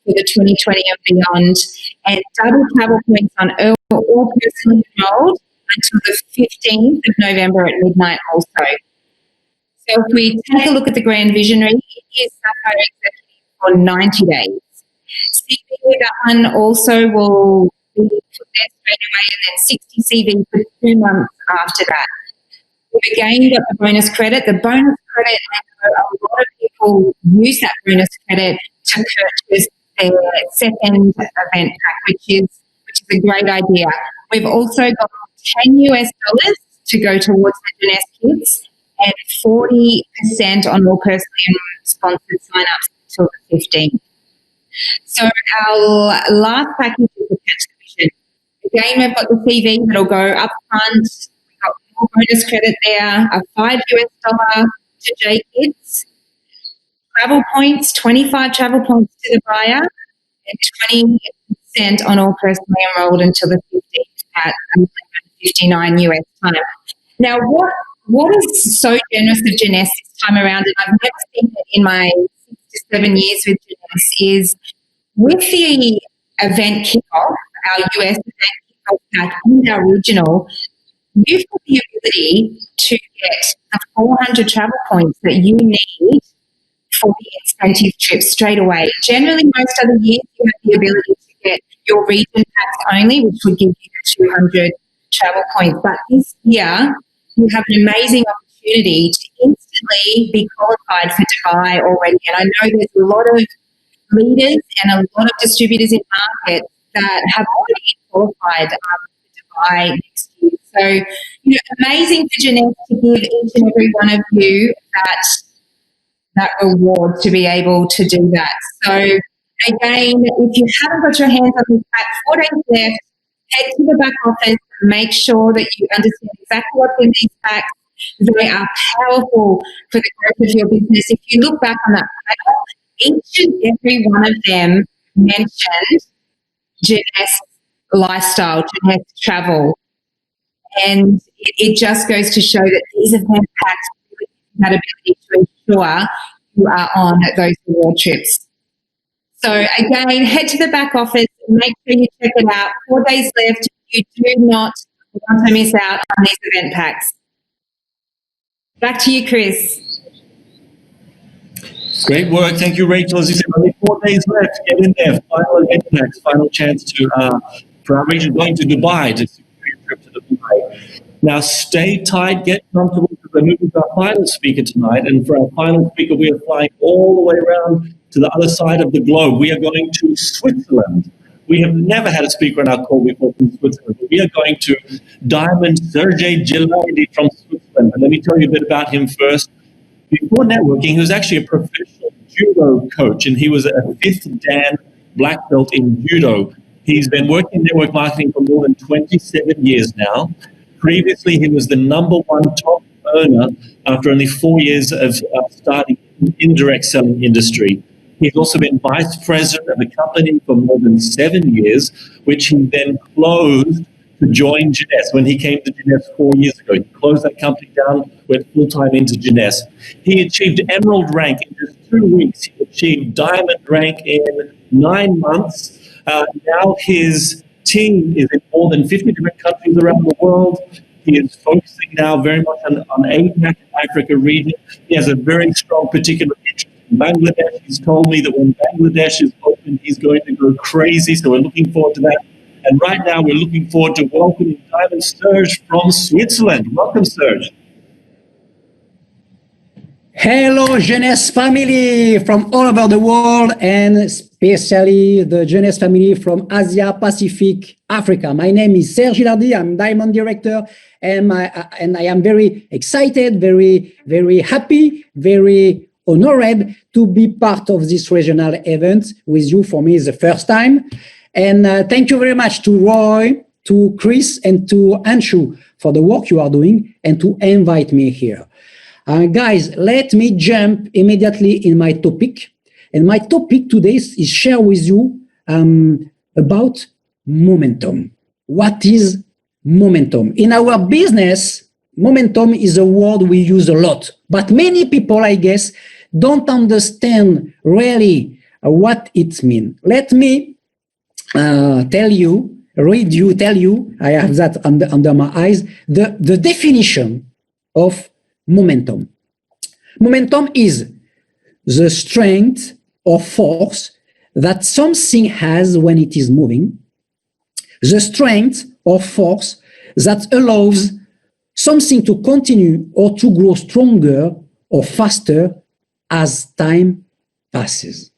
for the 2020 and Beyond, and double travel points on all personally enrolled until the 15th of November at midnight also. So if we take a look at the Grand Visionary, it is Sapphire Executive for 90 days. CV, that one also will be put there straight away, and then 60 CV for 2 months after that. We've again got the bonus credit. The bonus credit, I know a lot of people use that bonus credit to purchase their second event pack, which is a great idea. We've also got $10 to go towards the Jeunesse Kids, and 40% on all personally sponsored sign-ups until the 15th. So our last package is the Catch the Vision. Again, we've got the CV that'll go up front. We've got more bonus credit there, a $5 to J Kids, travel points, 25 travel points to the buyer, and 20% on all personally enrolled until the 15th at $11.59 time. Now, what is so generous of Jeunesse this time around, and I've never seen it in my 6 to 7 years with Jeunesse, is with the event kickoff, our US event kickoff pack and our regional, you've got the ability to get the 400 travel points that you need for the incentive trip straight away. Generally, most other years, you have the ability to get your region packs only, which would give you the 200 travel points. But this year, you have an amazing opportunity to instantly be qualified for Dubai already. And I know there's a lot of leaders and a lot of distributors in markets that have already qualified for Dubai next year. So, amazing for Jeunesse to give each and every one of you that reward to be able to do that. So, again, if you haven't got your hands on this pack, 4 days left, head to the back office, make sure that you understand exactly what's in these packs. They are powerful for the growth of your business. If you look back on that panel, each and every one of them mentioned Jeunesse lifestyle, Jeunesse travel. And it just goes to show that these event packs really have that ability to ensure you are on those reward trips. So again, head to the back office, make sure you check it out. 4 days left. You do not want to miss out on these event packs. Back to you, Chris. Great work. Thank you, Rachel. As you said, only 4 days left. Get in there. Final event packs, final chance to, for our region going to Dubai, to secure your trip to Dubai. Now, stay tight, get comfortable, because we're moving to our final speaker tonight. And for our final speaker, we are flying all the way around to the other side of the globe. We are going to Switzerland. We have never had a speaker on our call before from Switzerland. We are going to Diamond Sergei Geladi from Switzerland. And let me tell you a bit about him first. Before networking, he was actually a professional judo coach, and he was a 5th Dan black belt in judo. He's been working in network marketing for more than 27 years now. Previously, he was the #1 top earner after only 4 years of starting in the indirect selling industry. He's also been vice president of the company for more than 7 years, which he then closed to join Jeunesse. When he came to Jeunesse 4 years ago, he closed that company down, went full-time into Jeunesse. He achieved emerald rank in just 2 weeks. He achieved diamond rank in 9 months. Now his team is in more than 50 different countries around the world. He is focusing now very much on APAC, Africa region. He has a very strong particular interest in Bangladesh. He's told me that when Bangladesh is open, he's going to go crazy. So we're looking forward to that. And right now, we're looking forward to welcoming Diamond Serge from Switzerland. Welcome, Serge. Hello, Jeunesse family from all over the world, and especially the Jeunesse family from Asia, Pacific, Africa. My name is Serge Geladi. I'm Diamond Director, and I am very excited, very, very happy, very honored to be part of this regional event with you. For me, it's the first time. And thank you very much to Roy, to Chris, and to Anshu for the work you are doing and to invite me here. Guys, let me jump immediately in my topic. And my topic today is share with you about momentum. What is momentum? In our business, momentum is a word we use a lot. But many people, I guess, don't understand really what it means. Let me tell you, I have that under my eyes, the definition of momentum. Momentum is the strength or force that something has when it is moving, the strength or force that allows something to continue or to grow stronger or faster as time passes.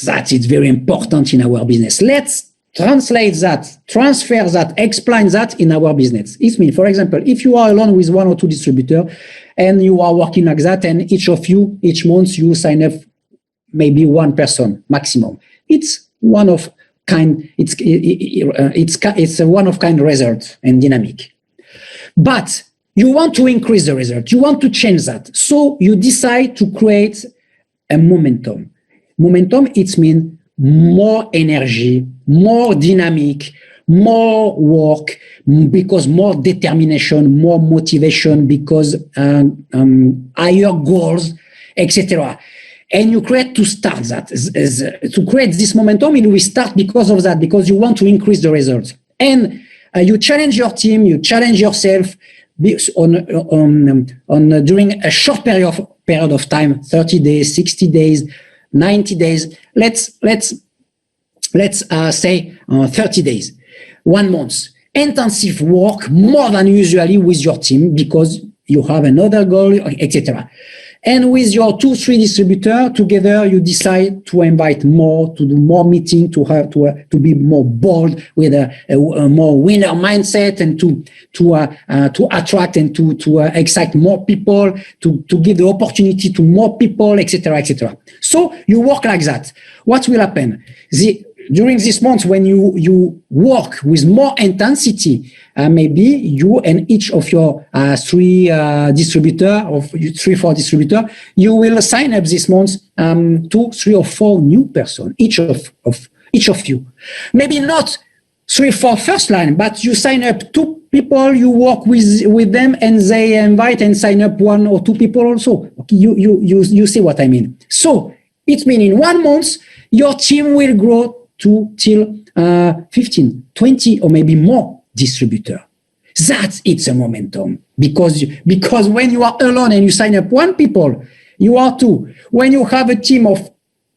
That is very important in our business. Let's translate that, transfer that, explain that in our business. It means, for example, if you are alone with 1 or 2 distributors and you are working like that, and each of you, each month, you sign up maybe 1 person maximum. It's one of kind. It's a one of kind result and dynamic. But you want to increase the result. You want to change that. So you decide to create a momentum. Momentum, it means more energy, more dynamic, more work, because more determination, more motivation, because higher goals, etc. And you create to start that. To create this momentum, it will start because of that, because you want to increase the results. And you challenge your team, you challenge yourself during a short period of time, 30 days, 60 days, 90 days. Let's say 30 days, 1 month. intensive work more than usually with your team because you have another goal, etc. And with your 2-3 distributor together, you decide to invite more, to do more meeting, to be more bold with a more winner mindset, and to attract and to excite more people, to give the opportunity to more people, etc., etc. So you work like that. What will happen? During this month, when you work with more intensity, maybe you and each of your 3 distributor or 3-4 distributor, you will sign up this month 2, 3, or 4 new person, each of you. Maybe not 3, 4 first line, but you sign up 2 people, you work with them, and they invite and sign up 1 or 2 people also. You see what I mean? So it means in 1 month, your team will grow till 15, 20, or maybe more distributor. It's a momentum because when you are alone and you sign up 1 people, you are 2. When you have a team of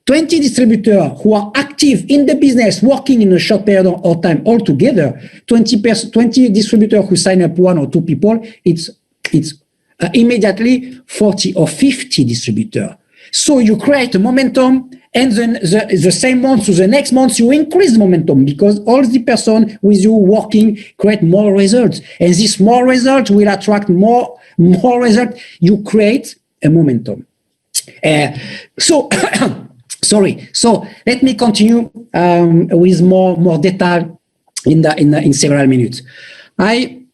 20 distributors who are active in the business, working in a short period of time all together, 20 distributors who sign up 1 or 2 people, it's immediately 40 or 50 distributors. So you create a momentum, and then the same month to the next month, you increase momentum because all the person with you working create more results. And this more results will attract more results. You create a momentum. Sorry. So let me continue with more detail in several minutes. I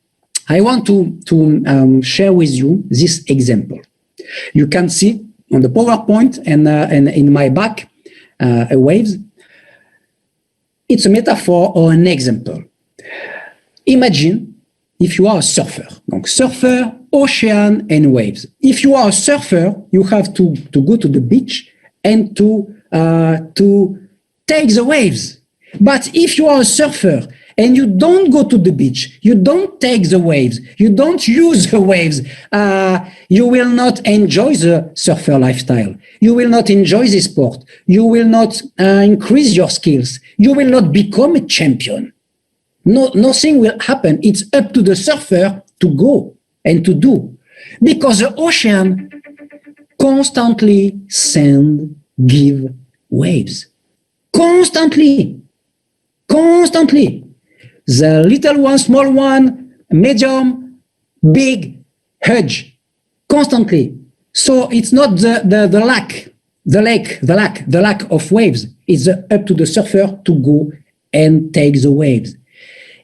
want to share with you this example. You can see on the PowerPoint and in my back waves. It's a metaphor or an example. Imagine if you are a surfer. Donc surfer, ocean, and waves. If you are a surfer, you have to go to the beach and to take the waves. But if you are a surfer and you don't go to the beach, you don't take the waves, you don't use the waves, you will not enjoy the surfer lifestyle. You will not enjoy the sport. You will not increase your skills. You will not become a champion. Nothing will happen. It's up to the surfer to go and to do. Because the ocean constantly give waves. Constantly. The little one, small one, medium, big, huge, constantly. So it's not the lack of waves. It's up to the surfer to go and take the waves.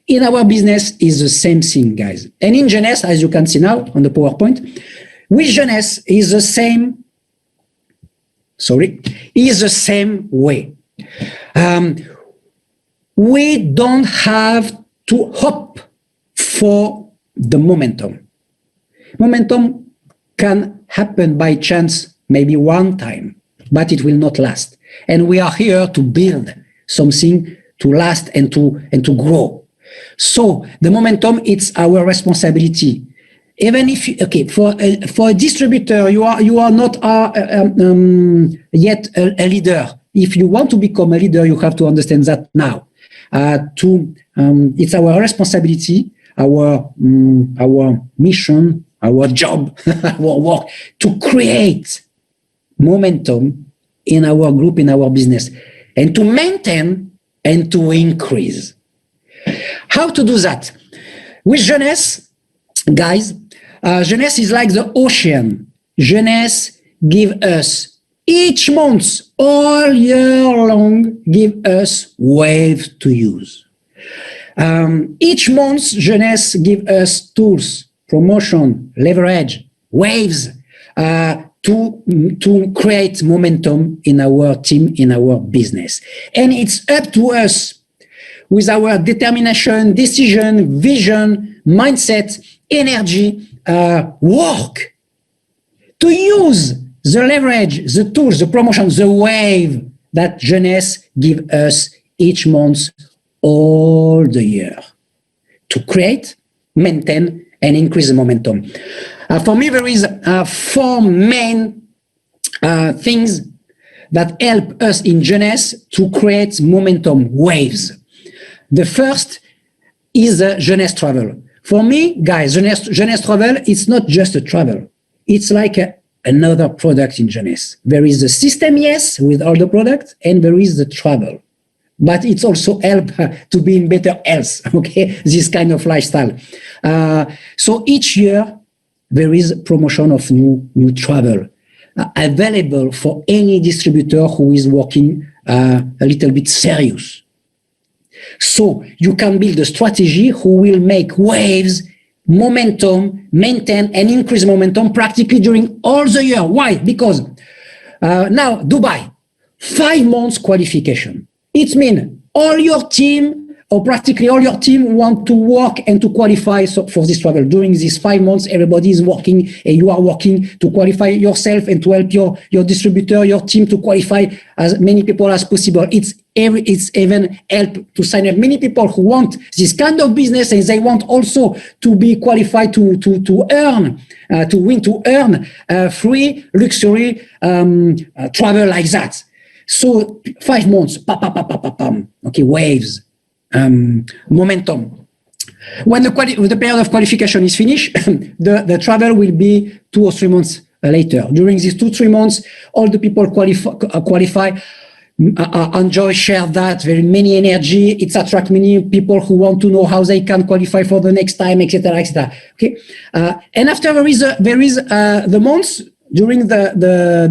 In our business is the same thing, guys. And in Jeunesse, as you can see now on the PowerPoint, with Jeunesse is the same. Is the same way. We don't have to hope for the momentum. Momentum can happen by chance, maybe one time, but it will not last. And we are here to build something to last and to grow. So the momentum, it's our responsibility. Even if, for a distributor, you are not yet a leader. If you want to become a leader, you have to understand that now. It's our responsibility, our mission, our job, our work to create momentum in our group, in our business, and to maintain and to increase. How to do that? With Jeunesse, guys, Jeunesse is like the ocean. Jeunesse give us each month, all year long, give us waves to use. Each month, Jeunesse give us tools, promotion, leverage, waves to create momentum in our team, in our business. And it's up to us with our determination, decision, vision, mindset, energy, work to use the leverage, the tools, the promotion, the wave that Jeunesse give us each month, all the year, to create, maintain, and increase the momentum. For me, there is 4 main things that help us in Jeunesse to create momentum waves. The first is Jeunesse travel. For me, guys, Jeunesse travel, it's not just a travel. It's like another product in Jeunesse. There is the system, yes, with all the products, and there is the travel. But it's also help to be in better health, okay, this kind of lifestyle. So each year, there is promotion of new travel available for any distributor who is working a little bit serious. So you can build a strategy who will make waves, momentum, maintain and increase momentum practically during all the year. Why? Because now Dubai, 5 months qualification. It means all your team or practically all your team want to work and to qualify for this travel. During these 5 months, everybody is working and you are working to qualify yourself and to help your distributor, your team to qualify as many people as possible. It's even help to sign up many people who want this kind of business and they want also to be qualified to earn free luxury travel like that. So 5 months, okay, waves. Momentum. When the period of qualification is finished, the travel will be 2 or 3 months later. During these 2-3 months, all the people qualify, enjoy, share that, very many energy. It attracts many people who want to know how they can qualify for the next time, etc., etc. Okay, and after there is the months. During the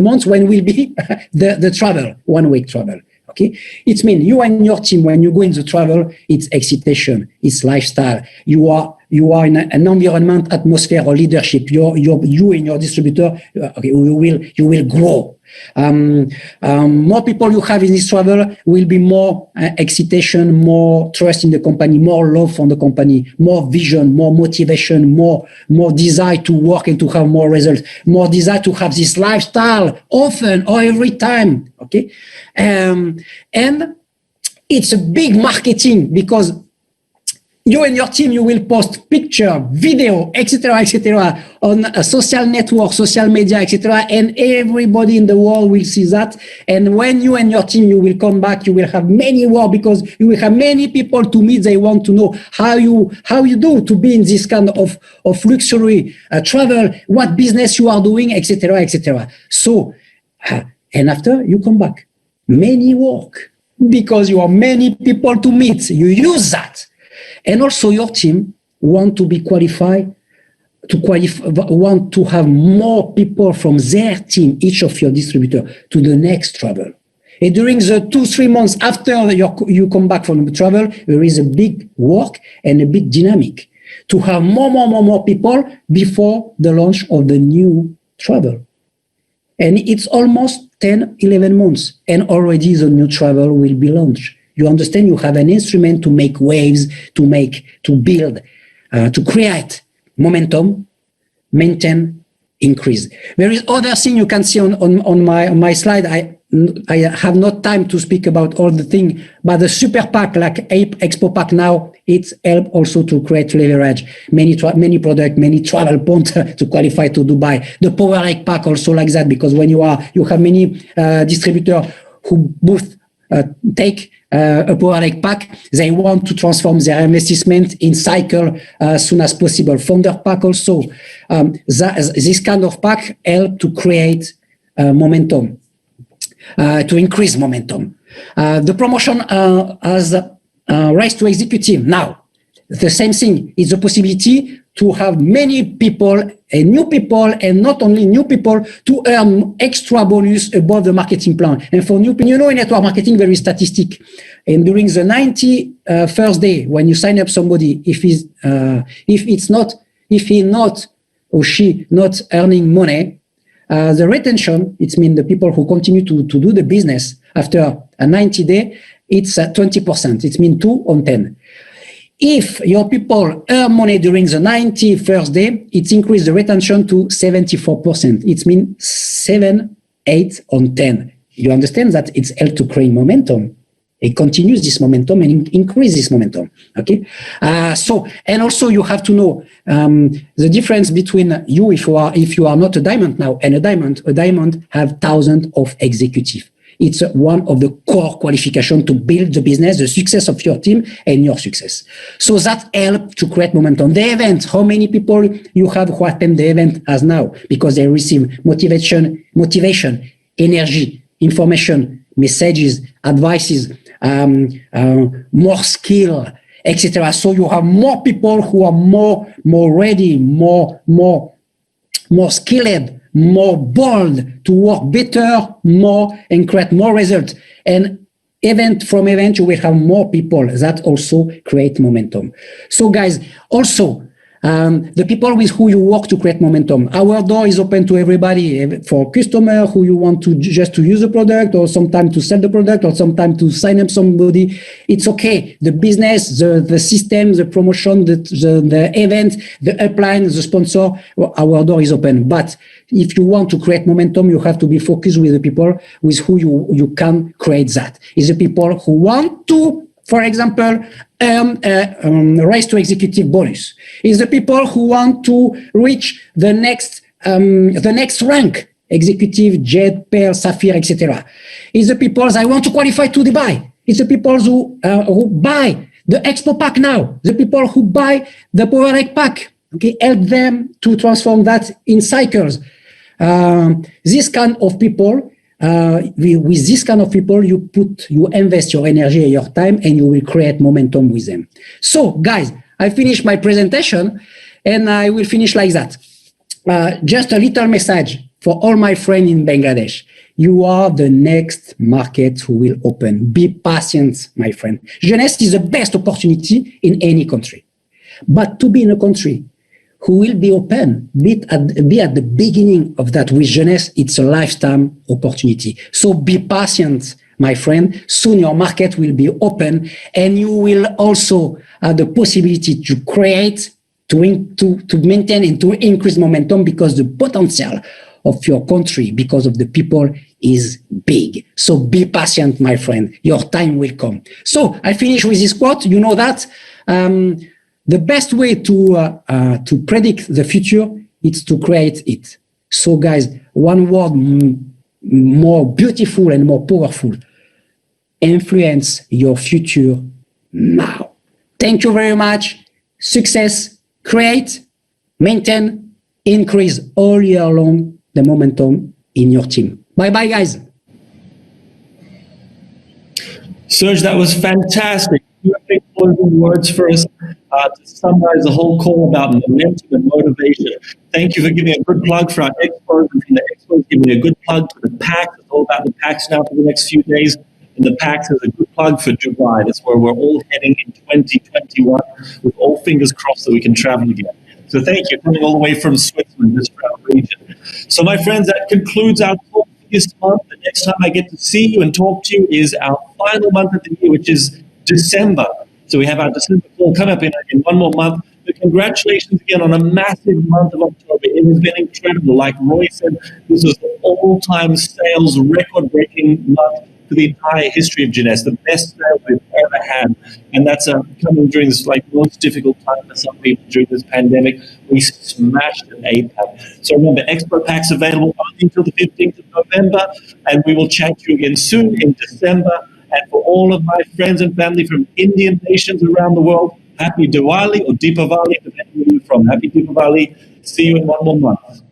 months when will be the travel, 1 week travel. Okay, it means you and your team, when you go in the travel, it's excitation, it's lifestyle. You are in an environment, atmosphere, or leadership. You and your distributor, okay, you will grow. More people you have in this travel will be more excitation, more trust in the company, more love for the company, more vision, more motivation, more desire to work and to have more results, more desire to have this lifestyle often or every time. Okay, and it's a big marketing because you and your team, you will post picture, video, etc., on social network, social media, etc., and everybody in the world will see that. And when you and your team, you will come back, you will have many work because you will have many people to meet. They want to know how you do to be in this kind of luxury travel, what business you are doing, etc., etc. So, and after you come back, many work because you have many people to meet. You use that. And also your team want to be qualified, want to have more people from their team, each of your distributor, to the next travel. And during the 2-3 months after you come back from the travel, there is a big work and a big dynamic to have more people before the launch of the new travel. And it's almost 10-11 months, and already the new travel will be launched. You understand? You have an instrument to make waves, to build, to create momentum, maintain, increase. There is other thing you can see on my slide. I have not time to speak about all the thing, but the super pack like Expo Pack now, it's help also to create leverage. Many product, many travel points to qualify to Dubai. The Power Egg Pack also like that because when you have many distributors who both take a Power Egg Pack, they want to transform their investment in cycle as soon as possible. Founder Pack also, this kind of pack help to create momentum, to increase momentum. The promotion has Rise to Executive. Now, the same thing is the possibility to have many people and new people, and not only new people, to earn extra bonus above the marketing plan. And for new people, in network marketing, there is statistic. And during the 91st day, when you sign up somebody, if he not or she not earning money, the retention, it means the people who continue to do the business after a 90 day, it's 20%. It means 2 on 10. If your people earn money during the 91st day, it increases the retention to 74%. It means 7, 8 on 10. You understand that it's helped to create momentum. It continues this momentum and increase this momentum. Okay. And also you have to know the difference between you if you are not a diamond now and a diamond. A diamond have thousands of executives. It's one of the core qualifications to build the business, the success of your team and your success. So that helps to create momentum. The event, how many people you have who attend the event as now? Because they receive motivation, energy, information, messages, advices, more skill, etc. So you have more people who are more ready, more skilled, more bold to work better, more, and create more results. And event from event, you will have more people that also create momentum. So guys, also, the people with who you work to create momentum. Our door is open to everybody, for customer who you want to just to use the product, or sometimes to sell the product, or sometimes to sign up somebody. It's okay. The business, the system, the promotion, the event, the upline, the sponsor, our door is open. But if you want to create momentum, you have to be focused with the people with who you can create that. It's the people who want to, for example, raise to executive bonus. Is the people who want to reach the next rank, executive, jet, pearl, sapphire, etc. Is the people that want to qualify to Dubai. It's the people who buy the Expo pack now. The people who buy the Power Egg pack. Okay, help them to transform that in cycles. This kind of people. With this kind of people, you invest your energy and your time, and you will create momentum with them. So, guys, I finished my presentation, and I will finish like that. Just a little message for all my friends in Bangladesh. You are the next market who will open. Be patient, my friend. Jeunesse is the best opportunity in any country. But to be in a country who will be open, be at the beginning of that with Jeunesse, it's a lifetime opportunity. So be patient, my friend. Soon your market will be open, and you will also have the possibility to create, to maintain and to increase momentum, because the potential of your country, because of the people, is big. So be patient, my friend. Your time will come. So I finish with this quote. You know that the best way to predict the future is to create it. So guys, one word more beautiful and more powerful: influence your future now. Thank you very much. Success, create, maintain, increase all year long the momentum in your team. Bye-bye, guys. Serge, that was fantastic. Perfect closing words for us to summarize the whole call about momentum and motivation. Thank you for giving a good plug for our expos, and from the expos giving a good plug for the PAX. It's all about the PAX now for the next few days. And the PAX is a good plug for Dubai. That's where we're all heading in 2021, with all fingers crossed that we can travel again. So thank you, coming all the way from Switzerland, this proud region. So my friends, that concludes our talk for this month. The next time I get to see you and talk to you is our final month of the year, which is December. So we have our December call come up in one more month. But congratulations again on a massive month of October. It has been incredible. Like Roy said, this was an all-time sales record-breaking month for the entire history of Jeunesse, the best sales we've ever had. And that's coming during this most difficult time for some people during this pandemic. We smashed an APAC. So remember, Expo Packs available only until the 15th of November, and we will chat to you again soon in December. And for all of my friends and family from Indian nations around the world, happy Diwali or Deepavali, depending where you're from. Happy Deepavali. See you in one more month.